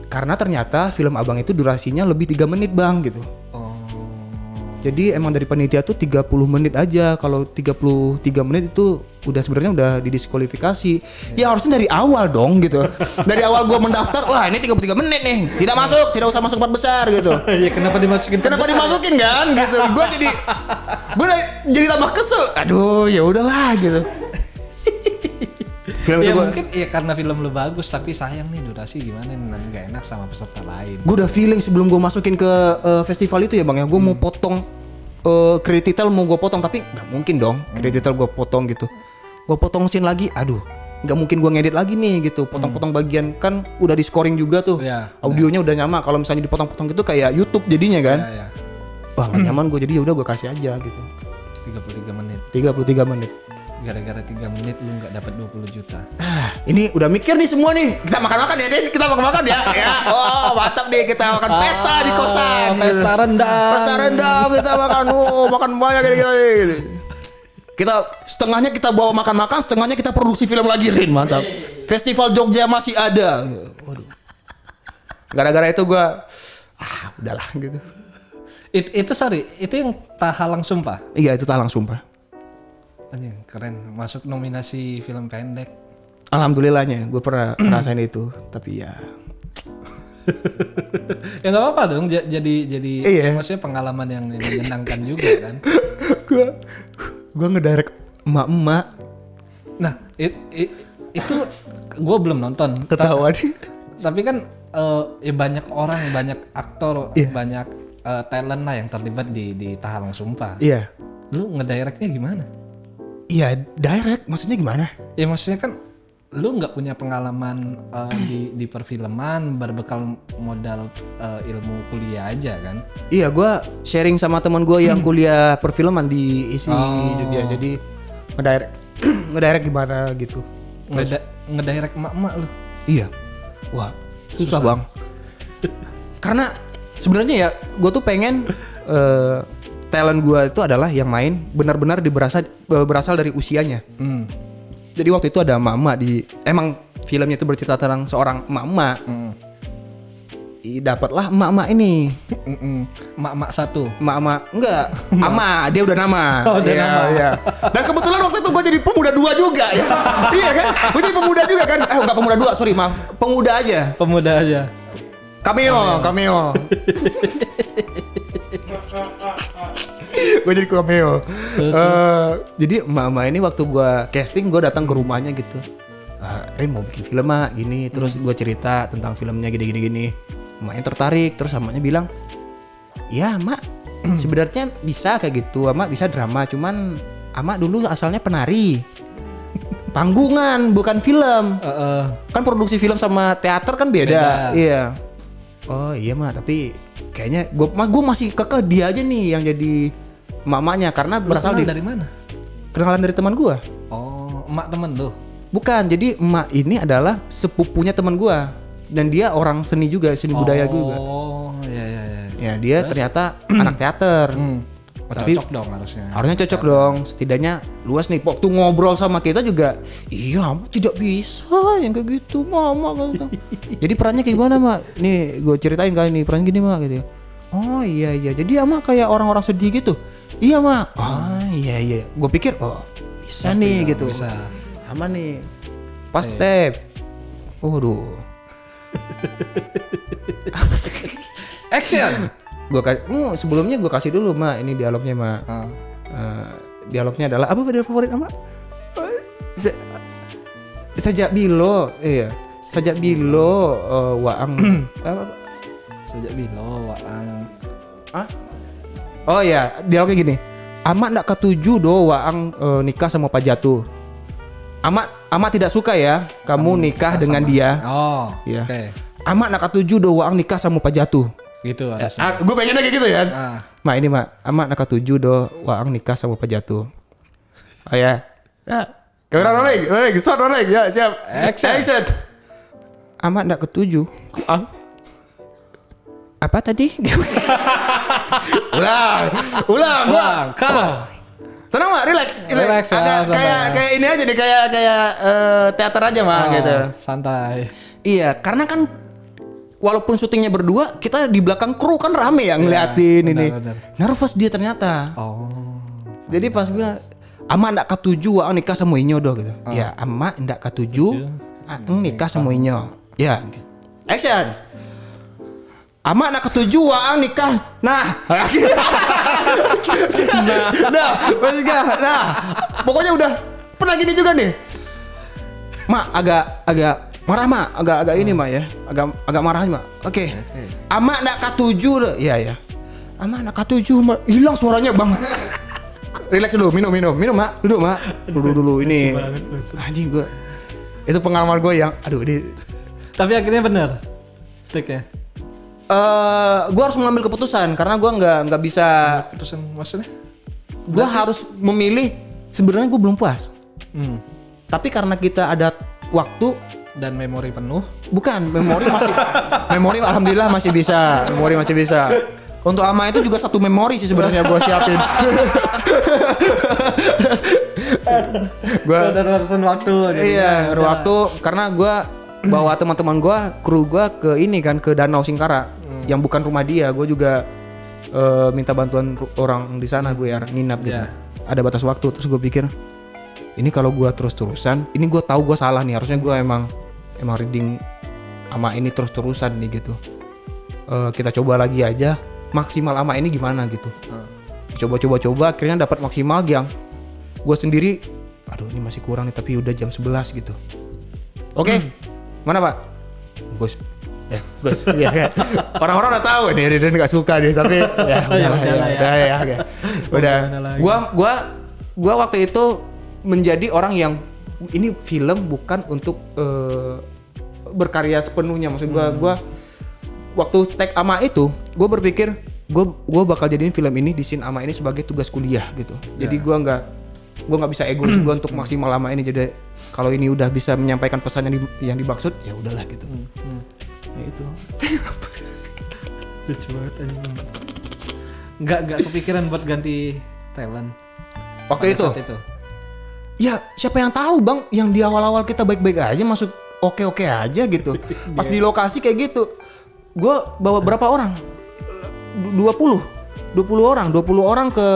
Karena ternyata film Abang itu durasinya lebih 3 menit bang gitu. Jadi emang dari panitia tuh 30 menit aja. Kalau 33 menit itu udah sebenarnya udah didiskualifikasi. Ya harusnya dari awal dong gitu. Dari awal gua mendaftar, wah ini 33 menit nih. Tidak masuk, tidak usah masuk 4 besar gitu. Iya kenapa dimasukin? Kenapa dimasukin kan gitu. Gua jadi tambah kesel. Aduh, ya udahlah gitu. Film ya mungkin ya karena film lu bagus tapi sayang nih durasi gimana nih nanti gak enak sama peserta lain. Gue udah feeling sebelum gue masukin ke festival itu ya bang ya, gue mau potong credit title mau gue potong tapi nggak mungkin dong credit title gue potong gitu. Gue potong scene lagi, aduh nggak mungkin gue ngedit lagi nih gitu, potong-potong bagian kan udah di scoring juga tuh, audionya udah nyama. Kalau misalnya dipotong-potong gitu kayak YouTube jadinya kan, wah nggak nyaman gue, jadi ya udah gue kasih aja gitu. 33 menit. Gara-gara 3 menit lu nggak dapat 20 juta. Ini udah mikir nih semua nih. Kita makan-makan ya, Den. Kita makan-makan ya. Ya. Oh, mantap nih kita makan pesta di kosan. Pesta rendang kita makan. Makan banyak gitu. Kita setengahnya kita bawa makan-makan, setengahnya kita produksi film lagi, Rin. Mantap. Festival Jogja masih ada. Waduh. Gara-gara itu gua udahlah gitu. Itu yang Tahalang Sumpah. Iya, itu Tahalang Sumpah. Anjing, keren, masuk nominasi film pendek. Alhamdulillahnya gue pernah ngerasain itu, tapi ya ya nggak apa-apa dong, jadi iya. Maksudnya pengalaman yang menyenangkan juga kan. gue ngedirect emak-emak. Nah itu gue belum nonton. Ketawa nih. Tapi kan ya banyak orang, banyak aktor, banyak talent lah yang terlibat di Tahalang Sumpah. Iya. Lu ngedirectnya gimana? Iya, direct maksudnya gimana? Ya maksudnya kan lu nggak punya pengalaman di perfilman berbekal modal ilmu kuliah aja kan? Iya, gue sharing sama teman gue yang kuliah perfilman di ISI Jogja. Jadi ngedirect gimana gitu. Ngedirect emak-emak lu. Iya. Wah, susah bang. Karena sebenarnya ya, gue tuh pengen talent gue itu adalah yang main benar-benar berasal dari usianya. Jadi waktu itu ada emak-emak emang filmnya itu bercerita tentang seorang emak-emak. Dapatlah emak-emak ini. Emak-emak satu. Emak-emak enggak, ama dia udah nama. Oh, udah nama. Iya. Dan kebetulan waktu itu gue jadi pemuda 2 juga ya. Iya kan? Gue jadi pemuda juga kan? Enggak pemuda 2, sorry maaf. Pemuda aja. Pemuda aja. Cameo. Gue jadi cameo. Jadi emak-emak ini waktu gue casting, gue datang ke rumahnya gitu. Rin mau bikin film mak gini, terus gue cerita tentang filmnya gini. Emaknya tertarik, terus emaknya bilang, ya mak sebenarnya bisa kayak gitu, emak bisa drama, cuman emak dulu asalnya penari, panggungan bukan film. Kan produksi film sama teater kan beda. Iya. Oh iya mak, tapi kayaknya gue masih kekeh dia aja nih yang jadi mamanya karena berasal dari mana? Kenalan dari teman gue. Oh, emak temen tuh. Bukan, jadi emak ini adalah sepupunya teman gue dan dia orang seni juga, seni budaya juga. Oh, iya. Ya dia ternyata anak teater. Tapi cocok dong harusnya. Harusnya cocok dong, setidaknya luas nih. Waktu ngobrol sama kita juga, iya tidak bisa yang kayak gitu mama. Jadi perannya kayak gimana mak? Nih gue ceritain kali nih perannya gini mak gitu. Oh iya, jadi ama kayak orang-orang sedih gitu. Iya mak. Oh iya. Gue pikir bisa nih gitu. Bisa. Aman nih. Pas step. Waduh. Action. Sebelumnya gue kasih dulu mak ini dialognya mak. Dialognya adalah apa dialog favorit mak? Sajak bilo, iya. Sajak bilo waang apa? Sajak bilo waang. Oh iya, dialognya gini. Amak ndak ketuju do waang nikah sama Pak Jatuh. Amak tidak suka ya kamu nikah dengan dia. Oh, iya. Oke. Amak ndak ketuju do waang nikah sama Pak Jatuh. Gitu harusnya. Gue pengennya kayak gitu ya. Mak ini mak, amak ndak ketuju do waang nikah sama Pak Jatuh. Oh ya. Kamera rolling, shot rolling, ya siap. Action. Amak ndak ketuju. Apa tadi? ulang. Kau. Tenang mak, relax Ya, kayak ini aja deh, kayak teater aja mak gitu. Santai. Iya, karena kan walaupun syutingnya berdua, kita di belakang kru kan rame ya ngeliatin ini. Benar. Nervous dia ternyata. Oh. Jadi pas bilang, ama ndak ketuju waang nikah sama Inyo doh gitu. Ya, ama ndak ketuju nikah sama Inyo. Ya. Action. Ama ndak ketuju waang nikah. Nah. Pokoknya udah pernah gini juga nih. Mak agak marah mak, agak ini mak ya, agak marah mak. Oke. Ama ndak ketuju. Iya. Ama ndak ketuju mak. Hilang suaranya bang. Relax dulu, minum mak, duduk mak, dulu ini. Anjing gue, itu pengalaman gue yang, aduh ini. Tapi akhirnya bener, take ya. Gue harus mengambil keputusan karena gue nggak bisa. Keputusan maksudnya? Gue harus memilih. Sebenarnya gue belum puas. Tapi karena kita ada waktu dan memori penuh. Bukan, memori alhamdulillah masih bisa. Memori masih bisa. Untuk ama itu juga satu memori sih sebenarnya gue siapin. Gue ada urusan waktu. Iya, waktu karena gue bawa teman-teman gue, kru gue ke ini kan, ke Danau Singkara, yang bukan rumah dia. Gue juga minta bantuan orang di sana, gue ya nginap gitu. Ada batas waktu, terus gue pikir ini kalau gue terus-terusan, ini gue tahu gue salah nih. Harusnya gue emang reading ama ini terus-terusan nih gitu. Kita coba lagi aja. Maksimal ama ini gimana gitu. Coba akhirnya dapat maksimal yang gue sendiri, aduh ini masih kurang nih, tapi udah jam 11 gitu. Oke. Mana pak? Gus. Gus. Ya. Orang-orang udah tahu nih Riden nggak suka nih, tapi ya udah. Gua waktu itu menjadi orang yang ini film bukan untuk berkarya sepenuhnya. Maksud gua waktu tag Ama itu, gue berpikir gue bakal jadiin film ini di scene Ama ini sebagai tugas kuliah gitu. Jadi gue nggak bisa egois gue untuk maksimal Ama ini. Jadi kalau ini udah bisa menyampaikan pesan yang dimaksud, ya udahlah gitu. Ya itu. Lucu banget anjing. Nggak kepikiran buat ganti talent Waktu itu. Ya siapa yang tahu bang, yang di awal-awal kita baik-baik aja masuk oke-oke aja gitu. Pas di lokasi kayak gitu, gue bawa berapa orang? 20 orang ke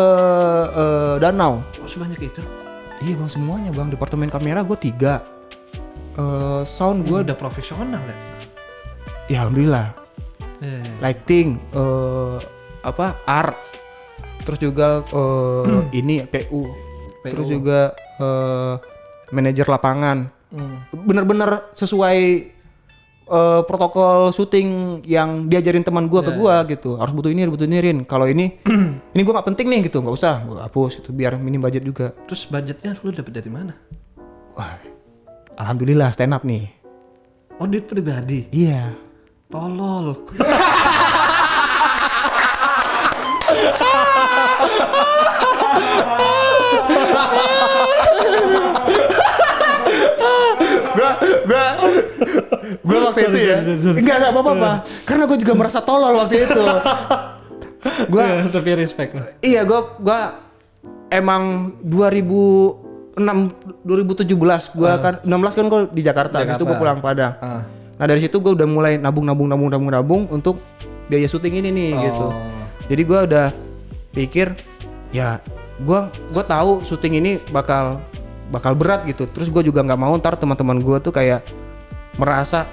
danau. Kok sebanyak itu? Iya bang, semuanya bang. Departemen kamera gue 3, sound gue udah profesional ya. Ya alhamdulillah. Lighting, art, terus juga ini PU, terus juga manajer lapangan. Bener-bener sesuai protokol syuting yang diajarin teman gue ke gue gitu. Harus butuh ini, kalau ini ini gue nggak penting nih gitu, nggak usah, gue hapus itu biar minim budget juga. Terus budgetnya lu dapet dari mana? Wah, alhamdulillah stand up nih. Oh, duit pribadi? Iya. Tolol. Gue waktu itu ya enggak apa-apa karena gue juga merasa tolol waktu itu. Gue tapi respect. Iya, gue emang 2017 gue kan 16 kan gue di Jakarta. Habis itu gue pulang Padang. Nah dari situ gue udah mulai nabung untuk biaya syuting ini nih gitu. Jadi gue udah pikir ya gue tahu syuting ini bakal berat gitu. Terus gue juga nggak mau ntar teman-teman gue tuh kayak merasa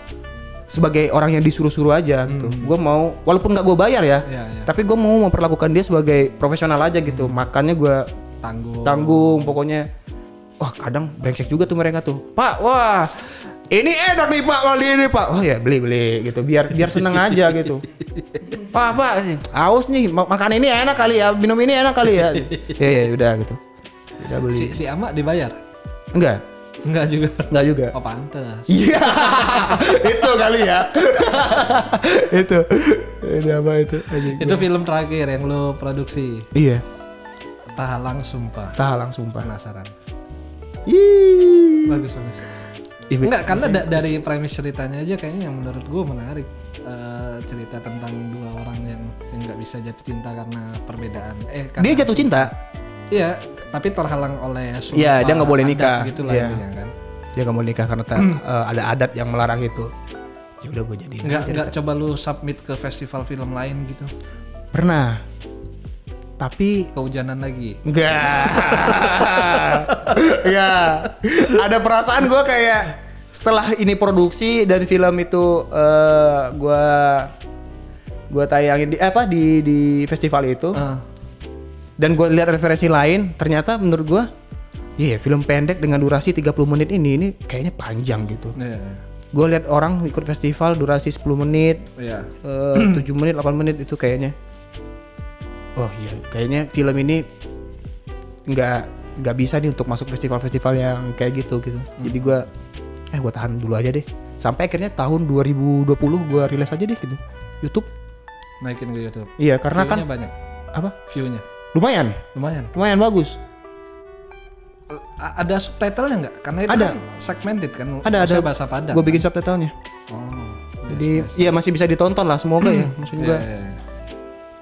sebagai orang yang disuruh-suruh aja gitu. Gue mau walaupun nggak gue bayar ya, tapi gue mau memperlakukan dia sebagai profesional aja gitu. Makannya gue tanggung pokoknya. Wah kadang brengsek juga tuh mereka tuh. Pak, wah ini enak nih Pak, kali ini Pak. Oh ya beli gitu biar seneng aja gitu. Pak haus nih, makan ini enak kali ya, minum ini enak kali ya. Ya udah gitu. Udah beli. Si Ama dibayar? Enggak juga. Oh pantes. Iya. Itu kali ya. Itu. Ini apa itu? Itu film terakhir yang lo produksi. Iya. Tahalang Sumpah. Penasaran. Ih. Bagus. Enggak, karena dari premis ceritanya aja kayaknya yang menurut gue menarik. Cerita tentang dua orang yang nggak bisa jatuh cinta karena perbedaan. Dia jatuh cinta. Iya, tapi terhalang oleh sumpah. Iya, dia nggak boleh nikah. Gitu lah intinya kan. Dia nggak mau nikah karena ada adat yang melarang itu. Ya udah gue jadiin. Nggak coba lu submit ke festival film lain gitu? Pernah. Tapi kehujanan lagi. Enggak. Ada perasaan gue kayak setelah ini produksi dan film itu gue tayangin di festival itu. Dan gue lihat referensi lain, ternyata menurut gue film pendek dengan durasi 30 menit ini kayaknya panjang gitu. Gue lihat orang ikut festival durasi 10 menit, 7 menit, 8 menit itu kayaknya. Oh iya, kayaknya film ini nggak bisa nih untuk masuk festival-festival yang kayak gitu. Jadi gue tahan dulu aja deh. Sampai akhirnya tahun 2020 gue rilis aja deh gitu. YouTube. Naikin ke YouTube. Iya, karena view-nya kan banyak. Apa? View-nya. Lumayan bagus. Ada subtitlenya nggak? Karena itu ada. Kan segmented kan. Ada bahasa Padang. Gue bikin subtitlenya. Jadi ya masih bisa ditonton lah, semoga ya. Maksud gue.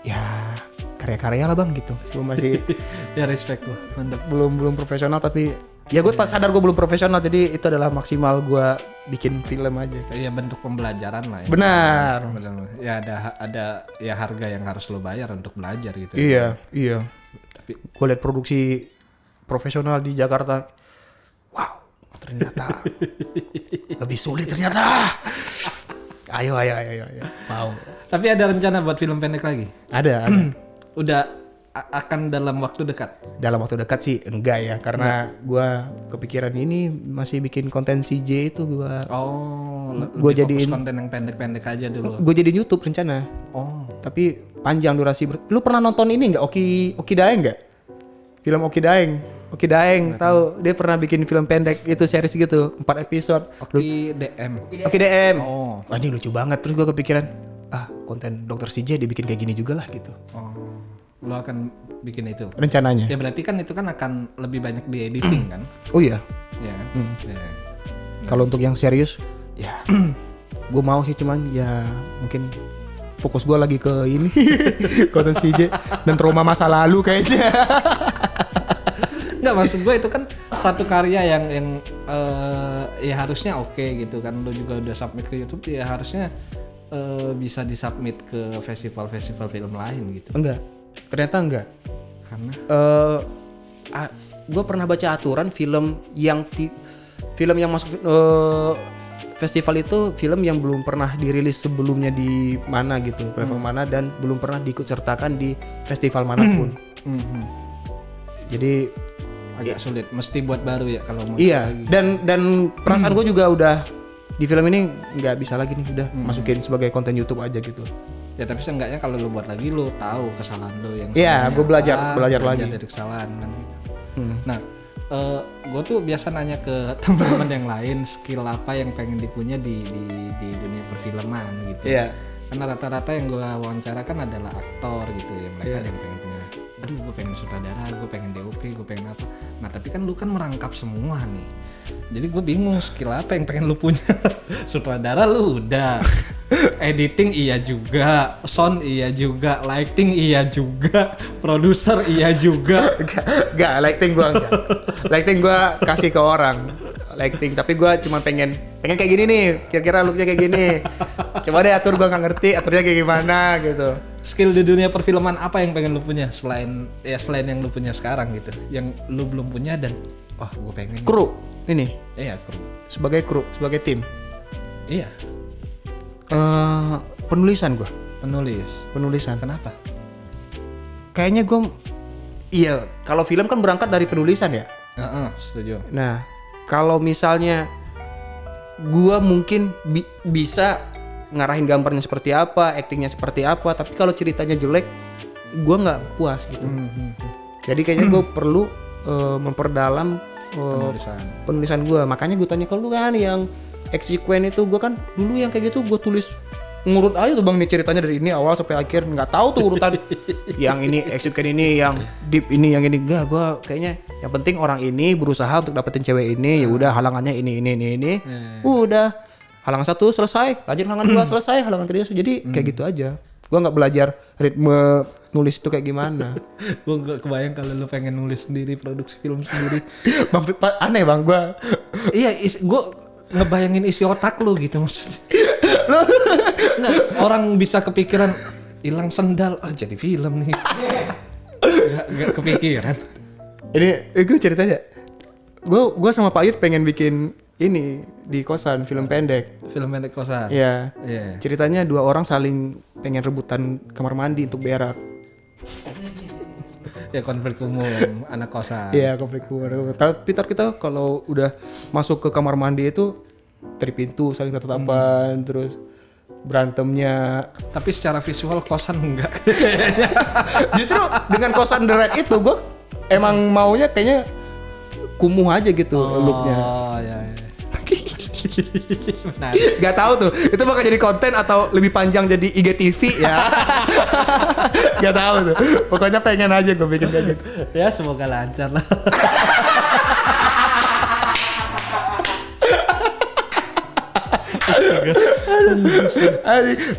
Ya karya-karya lah bang gitu. Gue masih ya respect gue. Mantap. Belum profesional tapi ya gue sadar gue belum profesional, jadi itu adalah maksimal gue bikin film aja. Iya, bentuk pembelajaran lah ya. Benar. Ya ada ya harga yang harus lo bayar untuk belajar gitu. Iya. Tapi gue lihat produksi profesional di Jakarta, wow ternyata lebih sulit ternyata. Ayo. Mau. Tapi ada rencana buat film pendek lagi? Ada. Udah akan dalam waktu dekat? Dalam waktu dekat sih enggak ya, karena gue kepikiran ini masih bikin konten CJ itu gue. Gue jadiin konten yang pendek-pendek aja dulu. Gue jadiin YouTube rencana. Tapi panjang durasi. Lu pernah nonton ini nggak? Oki Daeng nggak? Film Oki Daeng. Oki Daeng, tahu dia pernah bikin film pendek itu series gitu, 4 episode. Oki DM. Oki DM. Oh. Anjing lucu banget. Terus gue kepikiran, konten Dr. CJ dibikin kayak gini juga lah gitu. Oh. Lo akan bikin itu. Rencananya. Ya berarti kan itu kan akan lebih banyak di editing kan? Oh iya. Iya kan? Ya. Kalau untuk yang serius, ya gue mau sih, cuman ya mungkin fokus gue lagi ke ini konten CJ dan trauma masa lalu kayaknya. Enggak, maksud gue itu kan satu karya yang ya harusnya oke gitu kan. Lo juga udah submit ke YouTube, ya harusnya bisa disubmit ke festival-festival film lain gitu. Enggak, ternyata enggak. Karena gue pernah baca aturan film yang masuk festival itu film yang belum pernah dirilis sebelumnya di mana gitu, platform mana, dan belum pernah diikut sertakan di festival manapun. Jadi agak sulit, mesti buat baru ya kalau mau. iya, lagi. dan perasaan gue juga udah di film ini nggak bisa lagi nih, udah masukin sebagai konten YouTube aja gitu. Ya tapi seenggaknya kalau lo buat lagi lo tahu kesalahan lo yang Iya, gue belajar lagi dari kesalahan kan gitu. Nah, gue tuh biasa nanya ke teman-teman yang lain skill apa yang pengen dipunya di dunia perfilman gitu. Iya. Karena rata-rata yang gue wawancara kan adalah aktor gitu ya, mereka ada yang pengen punya, aduh gue pengen sutradara, gue pengen DOP, gue pengen apa. Nah tapi kan lu kan merangkap semua nih, jadi gue bingung skill apa yang pengen lu punya. Sutradara lu udah, editing iya juga, sound iya juga, lighting iya juga, produser iya juga. Gak, lighting gue enggak. Lighting gue kasih ke orang. Lighting, tapi gue cuma pengen kayak gini nih, kira-kira looknya kayak gini. Coba deh atur, gue nggak ngerti aturnya kayak gimana gitu. Skill di dunia perfilman apa yang pengen lu punya selain yang lu punya sekarang gitu, yang lu belum punya dan gue pengen. Kru ini. Iya, kru. Sebagai tim. Iya. Penulisan gue. Penulisan. Kenapa? Kayaknya gue, iya, kalau film kan berangkat dari penulisan ya. Setuju. Nah, kalau misalnya gue mungkin bisa ngarahin gambarnya seperti apa, actingnya seperti apa, tapi kalau ceritanya jelek, gue nggak puas gitu. Jadi kayaknya gue perlu memperdalam penulisan gue. Makanya gue tanya ke lu kan, yang eksekuen itu gue kan dulu yang kayak gitu gue tulis ngurut aja tuh bang, nih ceritanya dari ini awal sampai akhir, nggak tahu tuh urutan. Yang ini eksekuen ini, yang deep ini, yang ini enggak. Gue kayaknya yang penting orang ini berusaha untuk dapetin cewek ini, ya udah halangannya ini. Udah halangan 1 selesai, lanjut halangan 2 selesai, halangan 3 selesai. Jadi kayak gitu aja. Gue nggak belajar ritme nulis itu kayak gimana. Gue nggak kebayang kalau lu pengen nulis sendiri, produksi film sendiri. Bang, aneh bang gue. Iya, gue ngebayangin isi otak lu gitu maksudnya. Nggak, orang bisa kepikiran hilang sendal, jadi film nih. Nggak kepikiran. Ini gue ceritanya, gue sama Pak Yud pengen bikin ini di kosan, film pendek kosan. Iya. Yeah. Ceritanya 2 orang saling pengen rebutan kamar mandi untuk berak. Ya konflik umum anak kosan. Iya, konflik umum. Tapi kita kalau udah masuk ke kamar mandi itu dari pintu saling tatapan, terus berantemnya. Tapi secara visual kosan enggak. Justru dengan kosan The Red itu gue emang maunya kayaknya kumuh aja gitu looknya. Oh ya. Gak tahu tuh itu bakal jadi konten atau lebih panjang jadi IGTV ya. Gak tahu tuh. Pokoknya pengen aja gue bikin kayak gitu. Ya semoga lancar lah.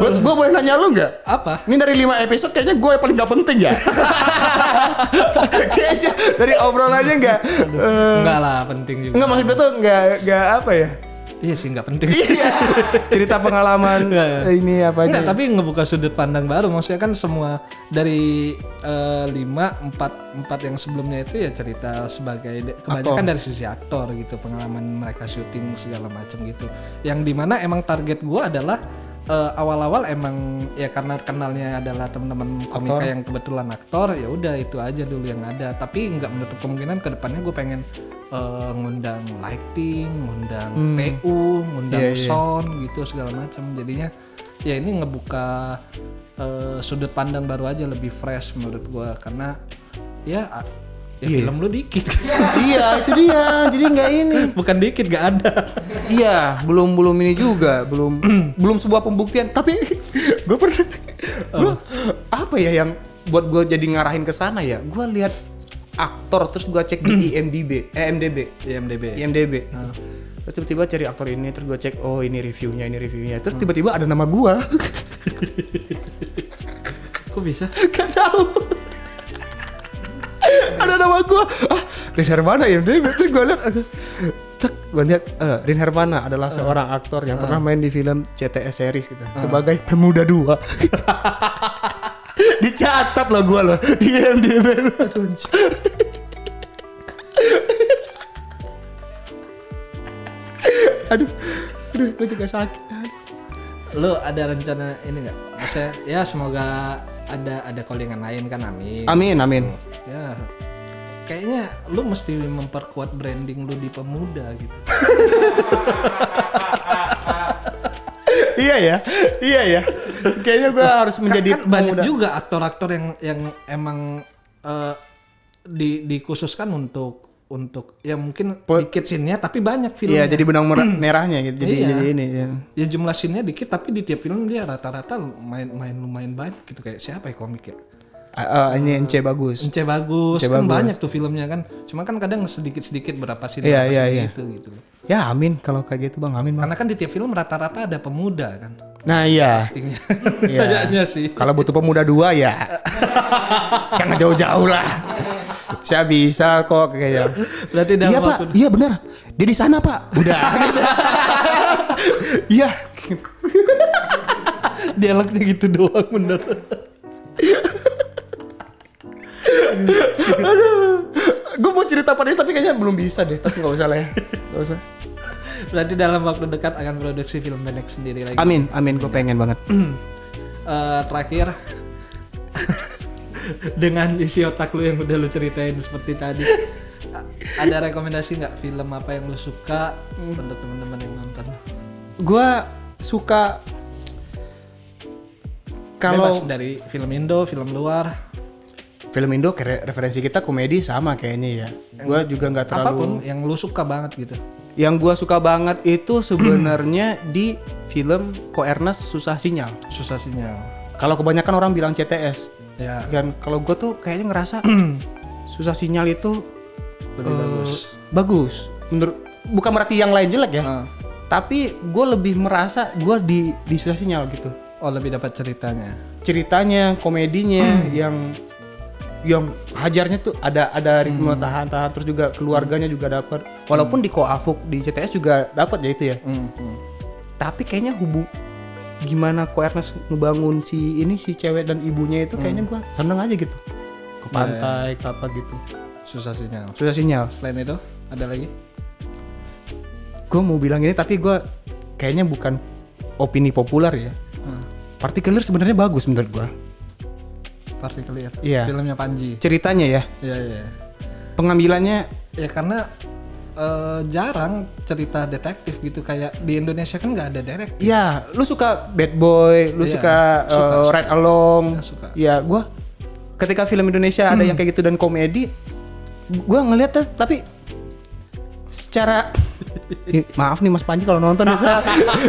Gue boleh nanya lu nggak? Apa? Ini dari 5 episode kayaknya gue yang paling gak penting ya. Kayaknya dari obrolannya nggak. Enggak lah, penting juga. Enggak, maksud gue tuh nggak apa ya? Iya sih, nggak penting sih. Cerita pengalaman ini apa aja? Enggak, tapi ngebuka sudut pandang baru. Maksudnya kan semua dari 4 yang sebelumnya itu ya cerita sebagai kebanyakan dari sisi aktor gitu, pengalaman mereka syuting segala macam gitu. Yang dimana emang target gua adalah awal-awal emang ya karena kenalnya adalah teman-teman komika yang kebetulan aktor, ya udah itu aja dulu yang ada. Tapi nggak menutup kemungkinan kedepannya gue pengen ngundang lighting, ngundang PU, ngundang sound gitu segala macam. Jadinya ya ini ngebuka sudut pandang baru aja, lebih fresh menurut gue, karena ya Ya film lu dikit. Iya itu dia, jadi nggak ini. Bukan dikit, nggak ada. Iya, belum ini juga, belum sebuah pembuktian. Tapi gue pernah, apa ya yang buat gue jadi ngarahin ke sana ya? Gue lihat aktor terus gue cek di IMDb. Terus tiba-tiba cari aktor ini, terus gue cek, oh ini reviewnya. Terus tiba-tiba ada nama gue. Kok bisa? Gak tahu. Ada nama gue, Rin Hermana ya, terus gue lihat, Rin Hermana adalah seorang aktor yang pernah main di film CTS series gitu, sebagai pemuda 2. Dicatat loh gue loh di IMDb. Aduh, gue juga sakit. Lu ada rencana ini nggak? Maksudnya ya semoga ada callingan lain kan, amin. Amin. Ya kayaknya lu mesti memperkuat branding lu di pemuda gitu. Iya ya. Kayaknya gue harus menjadi kan banyak juga aktor-aktor yang emang dikhususkan untuk ya mungkin dikit scene-nya tapi banyak filmnya. Iya, jadi benang merahnya gitu. Jadi ini ya. Ya jumlah scene-nya dikit tapi di tiap film dia rata-rata main lumayan banyak gitu, kayak siapa ya komik ya? Ini Ence bagus kan banyak tuh filmnya kan, cuma kan kadang sedikit berapa scene gitu. Ya amin kalau kayak gitu bang, amin bang. Karena kan di tiap film rata-rata ada pemuda kan. Nah iya. Pastinya. Iya. Kayaknya sih. Kalau butuh pemuda 2 ya jangan jauh-jauh lah. Saya bisa kok kayaknya. Berarti iya pak, iya benar. Dia di sana pak. Udah. Iya. Dialognya gitu doang bener. Aduh, gue mau cerita pada ini tapi kayaknya belum bisa deh. Tapi nggak usah lah ya, nggak usah. Berarti dalam waktu dekat akan produksi film pendek sendiri lagi. Amin, gue pengen banget. Terakhir, dengan isi otak lu yang udah lu ceritain seperti tadi, ada rekomendasi nggak film apa yang lu suka untuk teman-teman yang nonton? Gue suka kalau dari film Indo, film luar. Film Indo referensi kita komedi sama kayaknya ya. Gue juga nggak terlalu. Apapun yang lu suka banget gitu. Yang gue suka banget itu sebenarnya di film Ko Ernest Susah Sinyal. Kalau kebanyakan orang bilang CTS. Ya. Dan kalau gue tuh kayaknya ngerasa Susah Sinyal itu lebih bagus. Menurut, bukan berarti yang lain jelek ya. Tapi gue lebih merasa gue di Susah Sinyal gitu. Oh, lebih dapat ceritanya, komedinya yang hajarnya tuh ada ritme tahan terus juga keluarganya juga dapat. Walaupun di Ko Afuk di CTS juga dapat ya itu ya. Tapi kayaknya gimana Ko Ernest ngebangun si cewek dan ibunya itu kayaknya gua seneng aja gitu. Ke pantai ke apa gitu. Susah Sinyal. Selain itu ada lagi? Gua mau bilang ini tapi gua kayaknya bukan opini populer ya. Partikelir sebenarnya bagus menurut gua. Partikelir. Iya. Filmnya Panji. Ceritanya ya. Iya. Pengambilannya ya karena jarang cerita detektif gitu, kayak di Indonesia kan nggak ada detektif. Iya, lu suka Bad Boy, lu suka Ride Along. Ya, gua ketika film Indonesia ada yang kayak gitu dan komedi, gua ngeliat tapi secara maaf nih Mas Panji kalau nonton ya,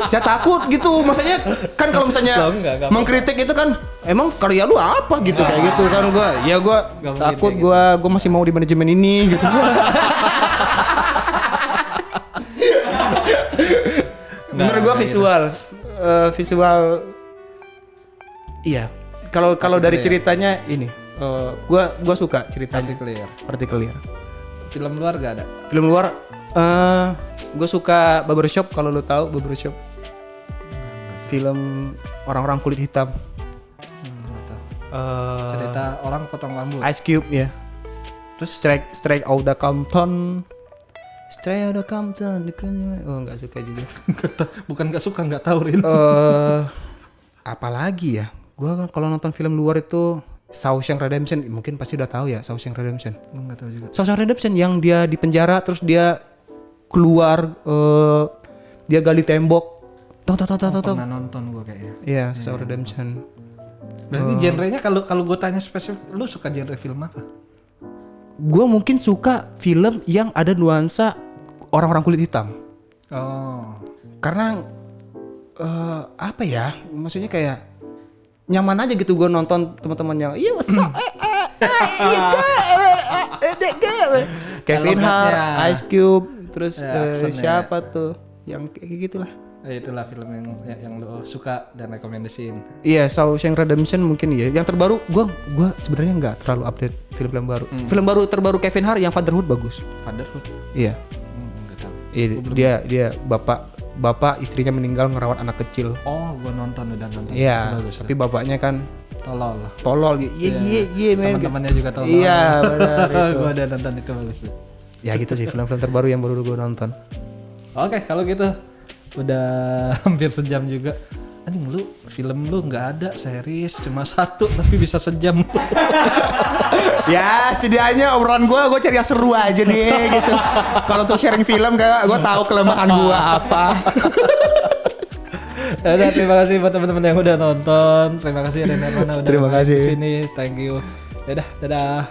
saya takut gitu. Maksudnya kan kalau misalnya mengkritik itu kan emang karya lu apa gitu kayak gitu kan. Gua takut gua masih mau di manajemen ini gitu. Menurut gua visual iya. Kalau dari ceritanya ini gua suka ceritanya. Partikelir. Film luar gak ada? Film luar gue suka Barbershop, kalau lo tahu Barbershop. Film orang-orang kulit hitam. Cerita orang potong rambut. Ice Cube ya. Terus Straight Outta Compton. Oh nggak suka juga. Bukan nggak suka, nggak tahu Rin. Apalagi ya? Gue kalau nonton film luar itu Shawshank Redemption, mungkin pasti udah tahu ya Shawshank Redemption. Nggak tahu juga. Shawshank Redemption yang dia di penjara terus dia keluar, dia gali tembok. Tahu. Pernah nonton gue kayaknya. Iya, Shawshank Redemption. Berarti genrenya kalau gue tanya spesifik, lu suka genre film apa? gue mungkin suka film yang ada nuansa orang-orang kulit hitam. Oh. Karena apa ya? Maksudnya kayak nyaman aja gitu gue nonton teman-teman yang iya what's up? Kevin Hart, Ice Cube, terus siapa tuh yang kayak gitulah. Itulah film yang lo suka dan rekomendasiin. Iya, Shawshank Redemption mungkin ya. Yang terbaru gue sebenarnya nggak terlalu update film-film baru. Film terbaru Kevin Hart yang Fatherhood bagus. Fatherhood. Iya. Enggak tahu. Dia bapak istrinya meninggal ngerawat anak kecil. Oh, gue udah nonton. Iya. Bagus, Tapi bapaknya kan tolol. Iya men. Teman-temannya juga tolol. Iya benar itu. Gue udah nonton itu bagus. Ya gitu sih film-film terbaru yang baru gue nonton. Oke, kalau gitu udah hampir sejam juga. Anjing film lu nggak ada series cuma satu tapi bisa sejam. Ya setidaknya obrolan gue cari yang seru aja nih gitu. Kalau untuk sharing film gue tahu kelemahan gue apa. Ya, terima kasih buat teman-teman yang udah nonton. Terima kasih Ren Hermana udah Terima kasih. di sini. Thank you. Dadah.